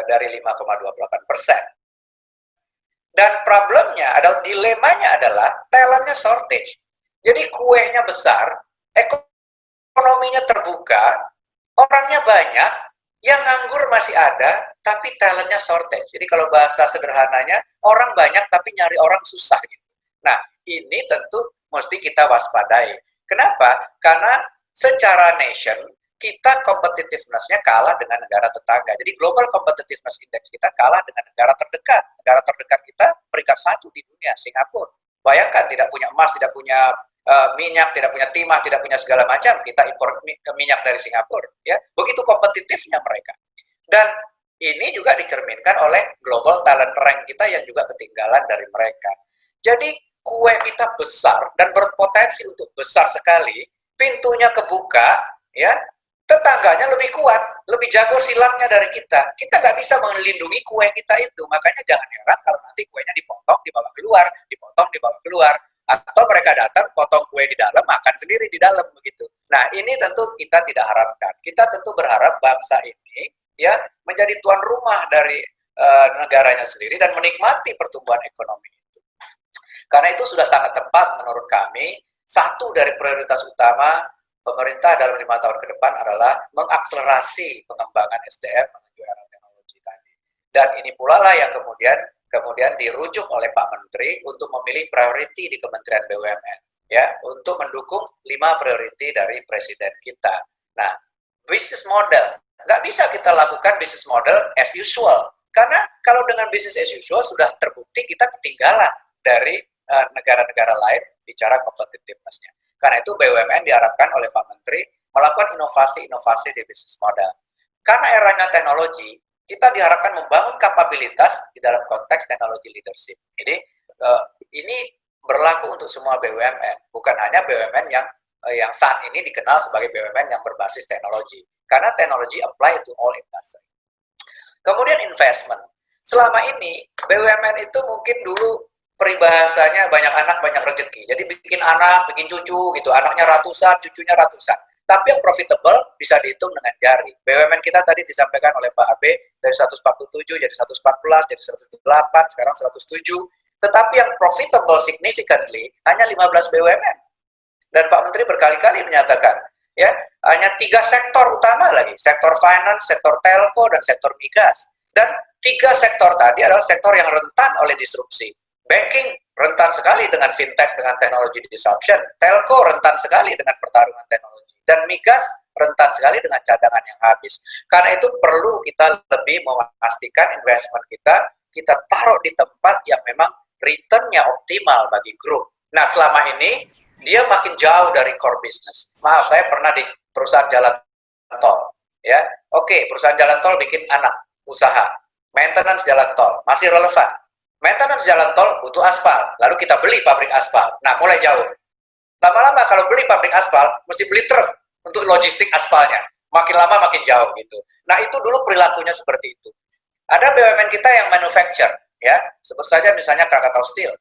dari 5,28%. Dan problemnya adalah dilemanya adalah talentnya shortage. Jadi kuenya besar, ekonominya terbuka, orangnya banyak, yang nganggur masih ada, tapi talentnya shortage. Jadi kalau bahasa sederhananya, orang banyak tapi nyari orang susah gitu. Nah, ini tentu mesti kita waspadai. Kenapa? Karena secara nation, kita competitiveness-nya kalah dengan negara tetangga. Jadi Global Competitiveness Index kita kalah dengan negara terdekat. Negara terdekat kita peringkat 1 di dunia, Singapura. Bayangkan tidak punya emas, tidak punya minyak, tidak punya timah, tidak punya segala macam. Kita impor minyak dari Singapura. Ya, begitu kompetitifnya mereka. Dan ini juga dicerminkan oleh Global Talent Rank kita yang juga ketinggalan dari mereka. Jadi kue kita besar dan berpotensi untuk besar sekali, pintunya kebuka, ya, tetangganya lebih kuat, lebih jago silatnya dari kita. Kita nggak bisa melindungi kue kita itu, makanya jangan heran kalau nanti kuenya dipotong, dibawa keluar, dipotong, dibawa keluar, atau mereka datang, potong kue di dalam, makan sendiri di dalam, begitu. Nah, ini tentu kita tidak harapkan. Kita tentu berharap bangsa ini, ya, menjadi tuan rumah dari negaranya sendiri dan menikmati pertumbuhan ekonomi. Karena itu sudah sangat tepat menurut kami, satu dari prioritas utama pemerintah dalam 5 tahun ke depan adalah mengakselerasi pengembangan SDM menuju era teknologi tadi. Dan ini pula lah yang kemudian dirujuk oleh Pak Menteri untuk memilih priority di Kementerian BUMN, ya, untuk mendukung 5 priority dari Presiden kita. Nah, business model, nggak bisa kita lakukan business model as usual. Karena kalau dengan business as usual sudah terbukti kita ketinggalan dari negara-negara lain bicara competitiveness-nya. Karena itu BUMN diharapkan oleh Pak Menteri melakukan inovasi-inovasi di bisnis model. Karena eranya teknologi, kita diharapkan membangun kapabilitas di dalam konteks teknologi leadership. Jadi ini berlaku untuk semua BUMN, bukan hanya BUMN yang saat ini dikenal sebagai BUMN yang berbasis teknologi, karena teknologi apply to all industry. Kemudian investment. Selama ini BUMN itu mungkin dulu peribahasanya banyak anak banyak rezeki. Jadi bikin anak, bikin cucu gitu, anaknya ratusan, cucunya ratusan. Tapi yang profitable bisa dihitung dengan jari. BUMN kita tadi disampaikan oleh Pak Abe dari 147 jadi 114, jadi 108, sekarang 107. Tetapi yang profitable significantly hanya 15 BUMN. Dan Pak Menteri berkali-kali menyatakan, ya, hanya 3 sektor utama lagi, sektor finance, sektor telco, dan sektor migas. Dan 3 sektor tadi adalah sektor yang rentan oleh disrupsi. Banking rentan sekali dengan fintech, dengan teknologi disruption. Telco rentan sekali dengan pertarungan teknologi. Dan migas rentan sekali dengan cadangan yang habis. Karena itu perlu kita lebih memastikan investment kita taruh di tempat yang memang return-nya optimal bagi grup. Nah, selama ini dia makin jauh dari core business. Maaf, saya pernah di perusahaan jalan tol. Ya, oke, perusahaan jalan tol bikin anak usaha. Maintenance jalan tol masih relevan. Maintenance jalan tol butuh aspal, lalu kita beli pabrik aspal. Nah, mulai jauh. Lama-lama kalau beli pabrik aspal, mesti beli truk untuk logistik aspalnya. Makin lama makin jauh gitu. Nah, itu dulu perilakunya seperti itu. Ada BUMN kita yang manufacture, ya, sebut saja misalnya Krakatau Steel.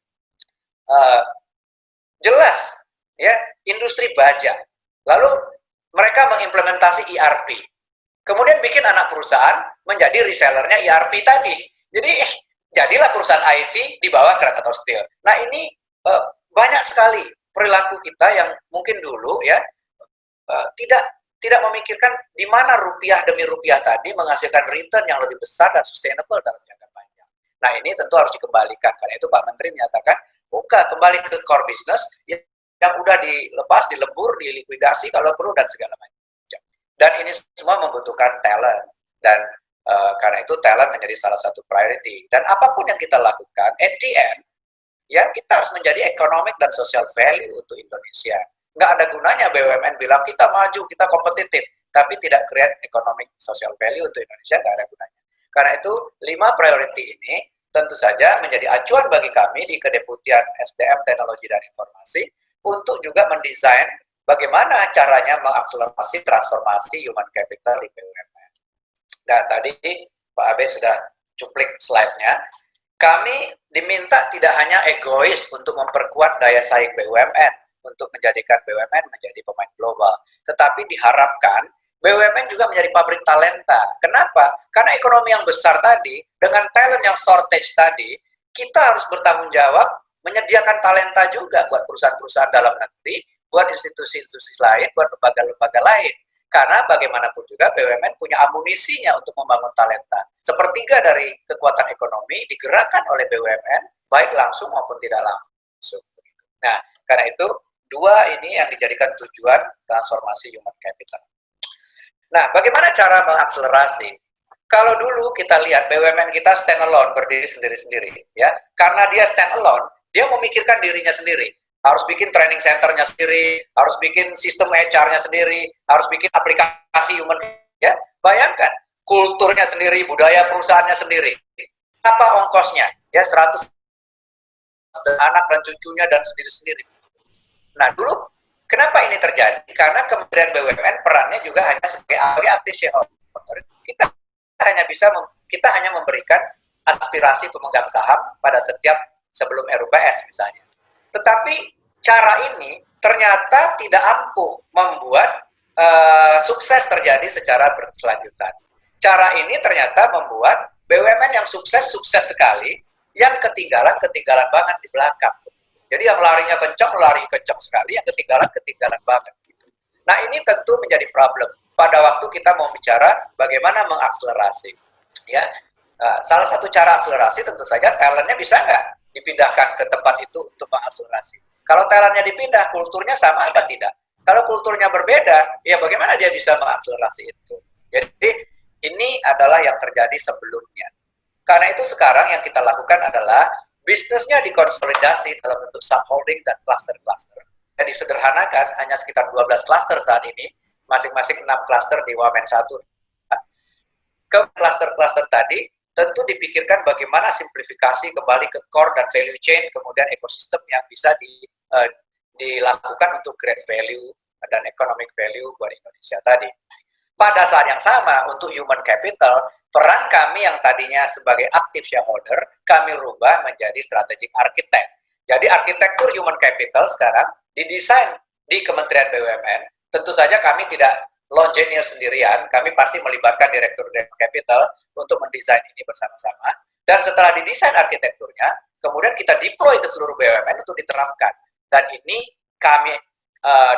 Jelas, ya, industri baja. Lalu mereka mengimplementasi ERP. Kemudian bikin anak perusahaan menjadi resellernya ERP tadi. Jadi jadilah perusahaan IT di bawah Krakatau Steel. Nah, ini banyak sekali perilaku kita yang mungkin dulu ya tidak memikirkan di mana rupiah demi rupiah tadi menghasilkan return yang lebih besar dan sustainable dalam jangka panjang. Nah, ini tentu harus dikembalikan. Karena itu Pak Menteri menyatakan, buka kembali ke core business yang udah dilepas, dilebur, dilikuidasi kalau perlu dan segala macam. Dan ini semua membutuhkan talent. Dan karena itu talent menjadi salah satu priority. Dan apapun yang kita lakukan, at the end, ya kita harus menjadi economic dan social value untuk Indonesia. Nggak ada gunanya BUMN bilang kita maju, kita kompetitif, tapi tidak create economic social value untuk Indonesia, nggak ada gunanya. Karena itu 5 priority ini tentu saja menjadi acuan bagi kami di Kedeputian SDM, Teknologi dan Informasi untuk juga mendesain bagaimana caranya mengakselerasi transformasi human capital di BUMN. Nah, tadi Pak Abe sudah cuplik slide-nya. Kami diminta tidak hanya egois untuk memperkuat daya saing BUMN, untuk menjadikan BUMN menjadi pemain global, tetapi diharapkan BUMN juga menjadi pabrik talenta. Kenapa? Karena ekonomi yang besar tadi, dengan talent yang shortage tadi, kita harus bertanggung jawab menyediakan talenta juga buat perusahaan-perusahaan dalam negeri, buat institusi-institusi lain, buat lembaga-lembaga lain. Karena bagaimanapun juga BUMN punya amunisinya untuk membangun talenta. Sepertiga dari kekuatan ekonomi digerakkan oleh BUMN, baik langsung maupun tidak langsung. Nah, karena itu 2 ini yang dijadikan tujuan transformasi human capital. Nah, bagaimana cara mengakselerasi? Kalau dulu kita lihat BUMN kita stand alone, berdiri sendiri-sendiri, ya. Karena dia stand alone, dia memikirkan dirinya sendiri. Harus bikin training center-nya sendiri, harus bikin sistem HR-nya sendiri, harus bikin aplikasi human, ya. Bayangkan, kulturnya sendiri, budaya perusahaannya sendiri. Apa ongkosnya? Ya, 100 anak dan cucunya dan sendiri-sendiri. Nah, dulu kenapa ini terjadi? Karena Kementerian BUMN perannya juga hanya sebagai aktif shareholder. Kita hanya memberikan aspirasi pemegang saham pada setiap sebelum RUPS misalnya. Tetapi cara ini ternyata tidak ampuh membuat sukses terjadi secara berkelanjutan. Cara ini ternyata membuat BUMN yang sukses sekali, yang ketinggalan banget di belakang. Jadi yang larinya kencang, lari kencang sekali, yang ketinggalan banget. Nah, ini tentu menjadi problem pada waktu kita mau bicara bagaimana mengakselerasi. Ya, salah satu cara akselerasi tentu saja talentnya bisa nggak dipindahkan ke tempat itu untuk mengakselerasi. Kalau talentnya dipindah, kulturnya sama apa tidak? Kalau kulturnya berbeda, ya bagaimana dia bisa mengakselerasi itu? Jadi ini adalah yang terjadi sebelumnya. Karena itu sekarang yang kita lakukan adalah bisnisnya dikonsolidasi dalam bentuk subholding dan cluster-cluster. Yang disederhanakan hanya sekitar 12 cluster saat ini, masing-masing 6 cluster di Wamen 1. ke cluster-cluster tadi, tentu dipikirkan bagaimana simplifikasi kembali ke core dan value chain, kemudian ekosistem yang bisa dilakukan untuk create value dan economic value buat Indonesia tadi. Pada saat yang sama, untuk human capital, peran kami yang tadinya sebagai active shareholder, kami rubah menjadi strategic architect. Jadi arsitektur human capital sekarang didesain di Kementerian BUMN. Tentu saja kami tidak lone genius sendirian, kami pasti melibatkan direktur capital untuk mendesain ini bersama-sama. Dan setelah didesain arsitekturnya, kemudian kita deploy ke seluruh BUMN untuk diterapkan. Dan ini kami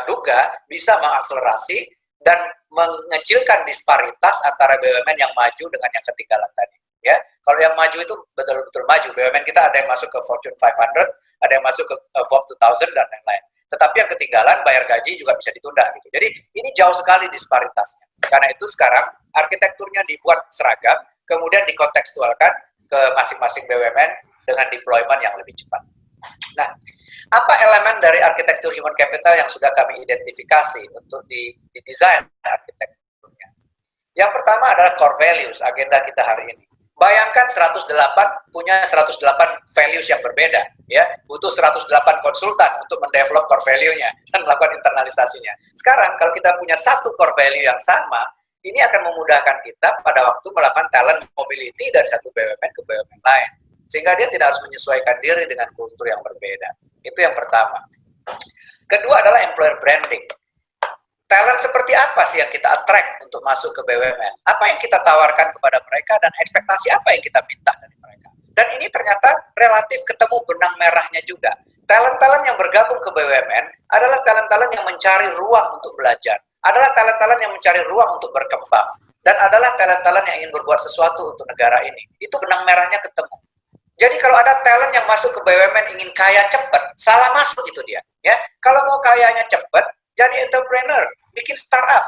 duga bisa mengakselerasi dan mengecilkan disparitas antara BUMN yang maju dengan yang ketinggalan tadi. Ya, kalau yang maju itu betul-betul maju. BUMN kita ada yang masuk ke Fortune 500, ada yang masuk ke Forbes 2000 dan lain-lain. Tetapi yang ketinggalan bayar gaji juga bisa ditunda gitu. Jadi ini jauh sekali disparitasnya. Karena itu sekarang arsitekturnya dibuat seragam, kemudian dikontekstualkan ke masing-masing BUMN dengan deployment yang lebih cepat. Nah, apa elemen dari arsitektur human capital yang sudah kami identifikasi untuk didesain arsitekturnya? Yang pertama adalah core values, agenda kita hari ini. Bayangkan 108 punya 108 values yang berbeda, ya. Butuh 108 konsultan untuk mendevelop core value-nya dan melakukan internalisasinya. Sekarang kalau kita punya satu core value yang sama, ini akan memudahkan kita pada waktu melakukan talent mobility dari satu BUMN ke BUMN lain. Sehingga dia tidak harus menyesuaikan diri dengan kultur yang berbeda. Itu yang pertama. Kedua adalah employer branding. Talent seperti apa sih yang kita attract untuk masuk ke BUMN? Apa yang kita tawarkan kepada mereka dan ekspektasi apa yang kita minta dari mereka? Dan ini ternyata relatif ketemu benang merahnya juga. Talent-talent yang bergabung ke BUMN adalah talent-talent yang mencari ruang untuk belajar, adalah talent-talent yang mencari ruang untuk berkembang, dan adalah talent-talent yang ingin berbuat sesuatu untuk negara ini. Itu benang merahnya ketemu. Jadi kalau ada talent yang masuk ke BUMN ingin kaya cepat, salah masuk itu dia. Ya, kalau mau kayanya cepat, jadi entrepreneur, bikin startup.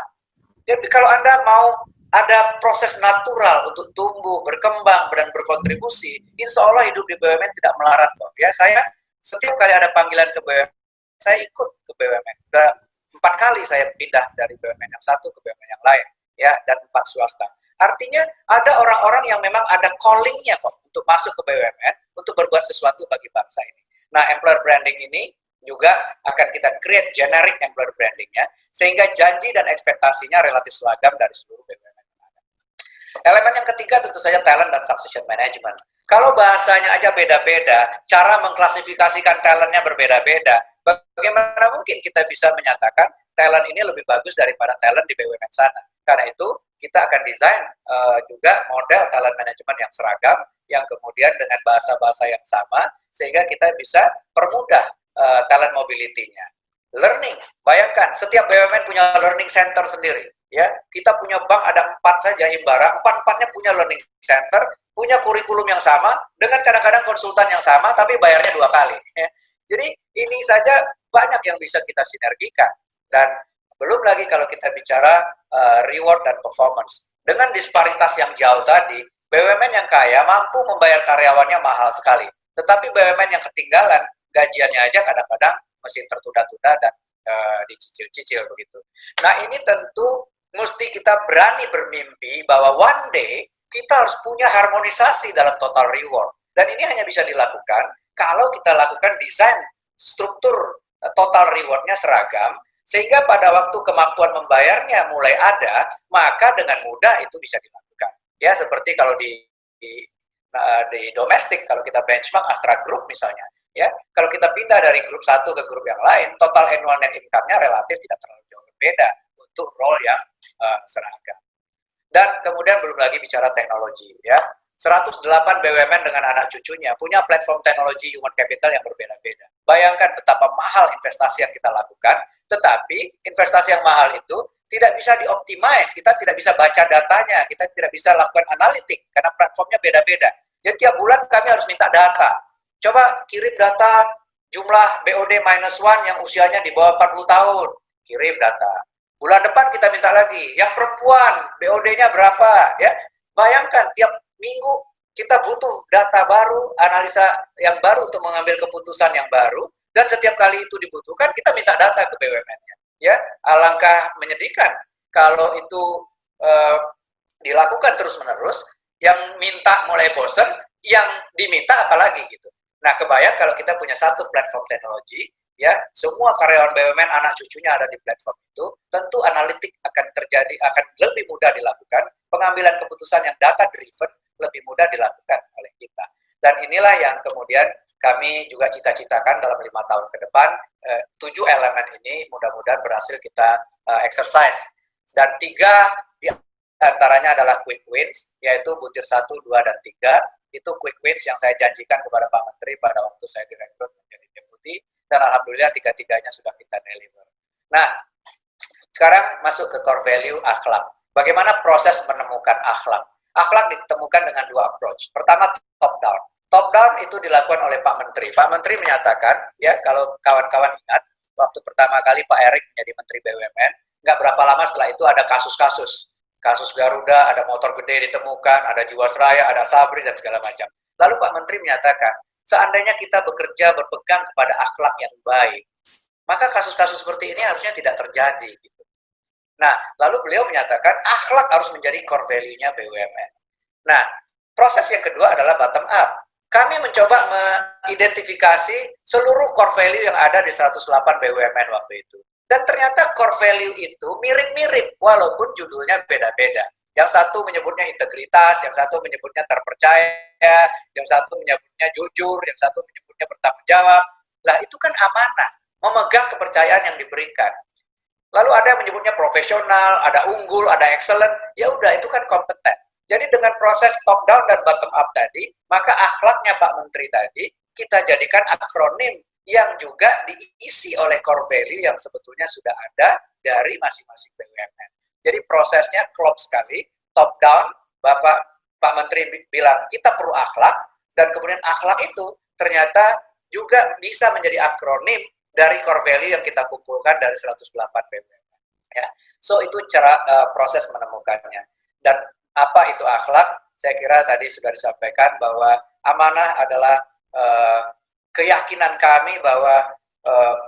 Jadi kalau Anda mau ada proses natural untuk tumbuh, berkembang, dan berkontribusi, insya Allah hidup di BUMN tidak melarat kok. Ya, saya setiap kali ada panggilan ke BUMN, saya ikut ke BUMN. Sudah 4 kali saya pindah dari BUMN yang satu ke BUMN yang lain, ya, dan 4 swasta. Artinya ada orang-orang yang memang ada calling-nya kok untuk masuk ke BUMN, untuk berbuat sesuatu bagi bangsa ini. Nah, employer branding ini juga akan kita create generic employer branding-nya, sehingga janji dan ekspektasinya relatif seragam dari seluruh BUMN. Elemen yang ketiga tentu saja talent dan succession management. Kalau bahasanya aja beda-beda, cara mengklasifikasikan talentnya berbeda-beda, bagaimana mungkin kita bisa menyatakan talent ini lebih bagus daripada talent di BUMN sana? Karena itu kita akan desain juga model talent management yang seragam, yang kemudian dengan bahasa-bahasa yang sama, sehingga kita bisa permudah talent mobility-nya. Learning, bayangkan setiap BUMN punya learning center sendiri. Ya, kita punya bank ada 4 saja Himbara, 4-4-nya punya learning center, punya kurikulum yang sama, dengan kadang-kadang konsultan yang sama, tapi bayarnya 2 kali. Ya. Jadi ini saja banyak yang bisa kita sinergikan. Dan belum lagi kalau kita bicara reward dan performance. Dengan disparitas yang jauh tadi, BUMN yang kaya mampu membayar karyawannya mahal sekali. Tetapi BUMN yang ketinggalan, gajiannya aja kadang-kadang masih tertunda-tunda dan dicicil-cicil begitu. Nah, ini tentu mesti kita berani bermimpi bahwa one day kita harus punya harmonisasi dalam total reward. Dan ini hanya bisa dilakukan kalau kita lakukan desain struktur total reward-nya seragam, sehingga pada waktu kemampuan membayarnya mulai ada, maka dengan mudah itu bisa dilakukan. Ya, seperti kalau di domestik, kalau kita benchmark Astra Group misalnya, ya, kalau kita pindah dari grup satu ke grup yang lain, total annual net income-nya relatif tidak terlalu jauh berbeda untuk role yang seragam. Dan kemudian belum lagi bicara teknologi, ya. 108 BUMN dengan anak cucunya punya platform teknologi human capital yang berbeda-beda. Bayangkan betapa mahal investasi yang kita lakukan, tetapi investasi yang mahal itu tidak bisa dioptimize, kita tidak bisa baca datanya, kita tidak bisa lakukan analitik, karena platformnya beda-beda. Jadi tiap bulan kami harus minta data. Coba kirim data jumlah BOD-1 yang usianya di bawah 40 tahun, kirim data. Bulan depan kita minta lagi, yang perempuan BOD-nya berapa, ya. Bayangkan tiap minggu kita butuh data baru, analisa yang baru untuk mengambil keputusan yang baru, dan setiap kali itu dibutuhkan kita minta data ke BUMN-nya. Ya, alangkah menyedihkan kalau itu dilakukan terus-menerus, yang minta mulai bosen, yang diminta apalagi gitu. Nah, kebayang kalau kita punya satu platform teknologi, ya, semua karyawan BUMN, anak cucunya ada di platform itu, tentu analitik akan terjadi, akan lebih mudah dilakukan, pengambilan keputusan yang data driven lebih mudah dilakukan oleh kita. Dan inilah yang kemudian kami juga cita-citakan dalam 5 tahun ke depan, 7 elemen ini mudah-mudahan berhasil kita exercise. Dan 3 di antaranya adalah quick wins, yaitu butir 1, 2, dan 3. Itu quick wins yang saya janjikan kepada Pak Menteri pada waktu saya direkrut menjadi deputi, dan alhamdulillah 3-tiganya sudah kita deliver. Nah, sekarang masuk ke core value akhlak. Bagaimana proses menemukan akhlak? Akhlak ditemukan dengan 2 approach. Pertama, top down. Top down itu dilakukan oleh Pak Menteri. Pak Menteri menyatakan, ya, kalau kawan-kawan ingat, waktu pertama kali Pak Erik menjadi Menteri BUMN, nggak berapa lama setelah itu ada kasus-kasus. Kasus Garuda, ada motor gede ditemukan, ada Jiwasraya, ada Sabri, dan segala macam. Lalu Pak Menteri menyatakan, seandainya kita bekerja berpegang kepada akhlak yang baik, maka kasus-kasus seperti ini harusnya tidak terjadi. Gitu. Nah, lalu beliau menyatakan, akhlak harus menjadi core value-nya BUMN. Nah, proses yang kedua adalah bottom up. Kami mencoba mengidentifikasi seluruh core value yang ada di 108 BUMN waktu itu. Dan ternyata core value itu mirip-mirip, walaupun judulnya beda-beda. Yang satu menyebutnya integritas, yang satu menyebutnya terpercaya, yang satu menyebutnya jujur, yang satu menyebutnya bertanggung jawab. Lah itu kan amanah, memegang kepercayaan yang diberikan. Lalu ada yang menyebutnya profesional, ada unggul, ada excellent, ya udah itu kan kompeten. Jadi dengan proses top down dan bottom up tadi, maka akhlaknya Pak Menteri tadi kita jadikan akronim yang juga diisi oleh core value yang sebetulnya sudah ada dari masing-masing BUMN. Jadi prosesnya klop sekali, top down, Pak Menteri bilang kita perlu akhlak, dan kemudian akhlak itu ternyata juga bisa menjadi akronim dari core value yang kita kumpulkan dari 108 BUMN. Ya. So itu cara proses menemukannya. Dan apa itu akhlak? Saya kira tadi sudah disampaikan bahwa amanah adalah keyakinan kami bahwa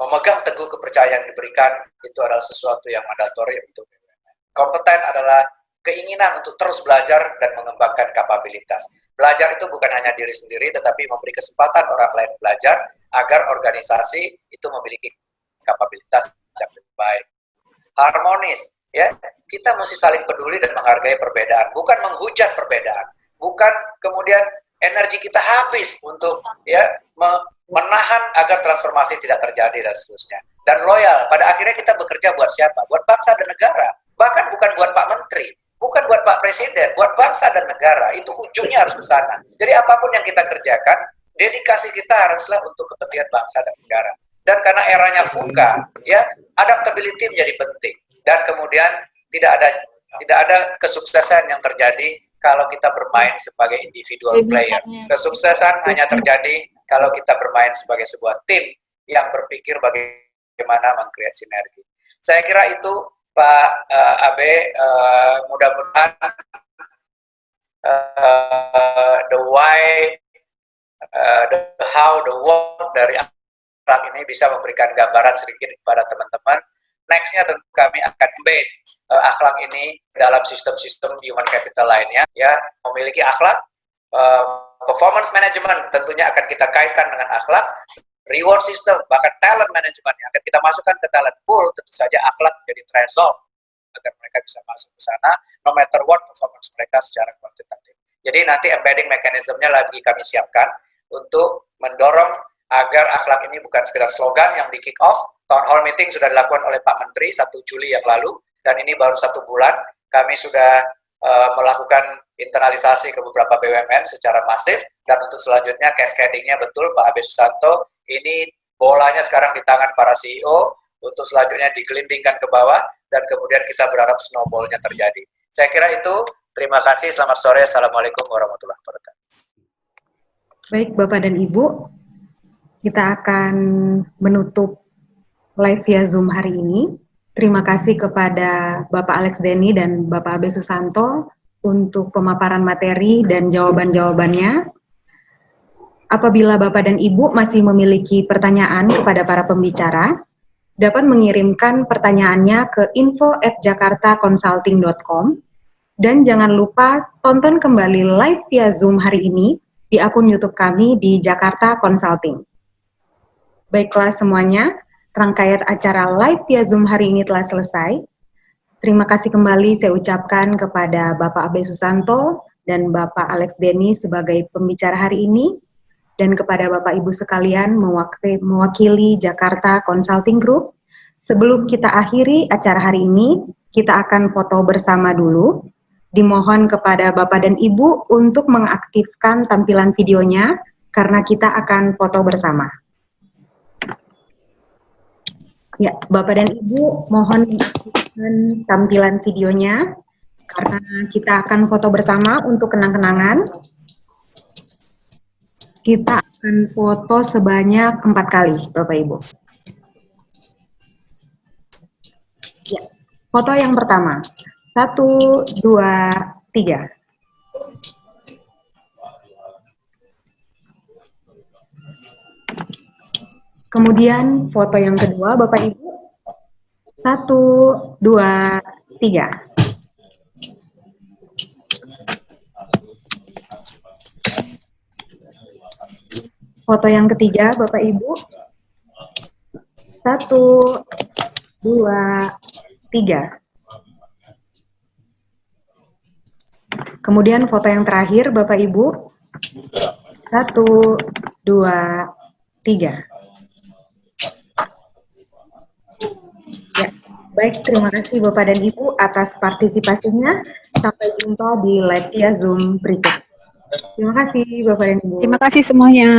memegang teguh kepercayaan yang diberikan itu adalah sesuatu yang mandatori untuk BUMN. Kompeten adalah keinginan untuk terus belajar dan mengembangkan kapabilitas. Belajar itu bukan hanya diri sendiri, tetapi memberi kesempatan orang lain belajar agar organisasi itu memiliki kapabilitas yang lebih baik. Harmonis, ya, kita mesti saling peduli dan menghargai perbedaan, bukan menghujat perbedaan, bukan kemudian energi kita habis untuk ya menahan agar transformasi tidak terjadi dan seterusnya. Dan loyal, pada akhirnya kita bekerja buat siapa? Buat bangsa dan negara, bahkan bukan buat Pak Menteri, bukan buat Pak Presiden, buat bangsa dan negara. Itu ujungnya harus ke sana. Jadi apapun yang kita kerjakan, dedikasi kita haruslah untuk kepentingan bangsa dan negara. Dan karena eranya VUCA, ya, adaptability menjadi penting. Dan kemudian tidak ada kesuksesan yang terjadi kalau kita bermain sebagai individual player. Kesuksesan hanya terjadi kalau kita bermain sebagai sebuah tim yang berpikir bagaimana meng-create sinergi. Saya kira itu Pak Abe, mudah-mudahan the why, the how, the what dari akhlak ini bisa memberikan gambaran sedikit kepada teman-teman. Nextnya tentu kami akan embed akhlak ini dalam sistem-sistem human capital lainnya. Ya, memiliki akhlak, performance management tentunya akan kita kaitkan dengan akhlak, reward system, bahkan talent management yang akan kita masukkan ke talent pool, tentu saja akhlak menjadi threshold agar mereka bisa masuk ke sana, no matter what performance mereka secara kuantitatif. Jadi nanti embedding mekanismenya lagi kami siapkan untuk mendorong agar akhlak ini bukan sekedar slogan yang di kick off. Town hall meeting sudah dilakukan oleh Pak Menteri 1 Juli yang lalu, dan ini baru 1 bulan kami sudah melakukan internalisasi ke beberapa BUMN secara masif, dan untuk selanjutnya cascading-nya betul Pak Abe Susanto, ini bolanya sekarang di tangan para CEO, untuk selanjutnya digelindingkan ke bawah, dan kemudian kita berharap snowball-nya terjadi. Saya kira itu, terima kasih, selamat sore, Assalamualaikum warahmatullahi wabarakatuh. Baik Bapak dan Ibu, kita akan menutup live via Zoom hari ini. Terima kasih kepada Bapak Alex Denny dan Bapak Abe Susanto untuk pemaparan materi dan jawaban-jawabannya. Apabila Bapak dan Ibu masih memiliki pertanyaan kepada para pembicara, dapat mengirimkan pertanyaannya ke info@jakartaconsulting.com Dan jangan lupa tonton kembali live via Zoom hari ini di akun YouTube kami di Jakarta Consulting. Baiklah semuanya, rangkaian acara live via Zoom hari ini telah selesai. Terima kasih kembali saya ucapkan kepada Bapak Abe Susanto dan Bapak Alex Denny sebagai pembicara hari ini, dan kepada Bapak Ibu sekalian mewakili Jakarta Consulting Group. Sebelum kita akhiri acara hari ini, kita akan foto bersama dulu. Dimohon kepada Bapak dan Ibu untuk mengaktifkan tampilan videonya, karena kita akan foto bersama. Ya, Bapak dan Ibu mohon mengaktifkan tampilan videonya, karena kita akan foto bersama untuk kenang-kenangan. Kita akan foto sebanyak 4 kali, Bapak Ibu. Ya, foto yang pertama. 1, 2, 3. Kemudian foto yang kedua, Bapak Ibu. 1, 2, 3. Foto yang ketiga, Bapak Ibu. 1, 2, 3. Kemudian foto yang terakhir, Bapak Ibu. 1, 2, 3. Ya, baik, terima kasih Bapak dan Ibu atas partisipasinya. Sampai jumpa di live via Zoom berikut. Terima kasih Bapak dan Ibu. Terima kasih semuanya.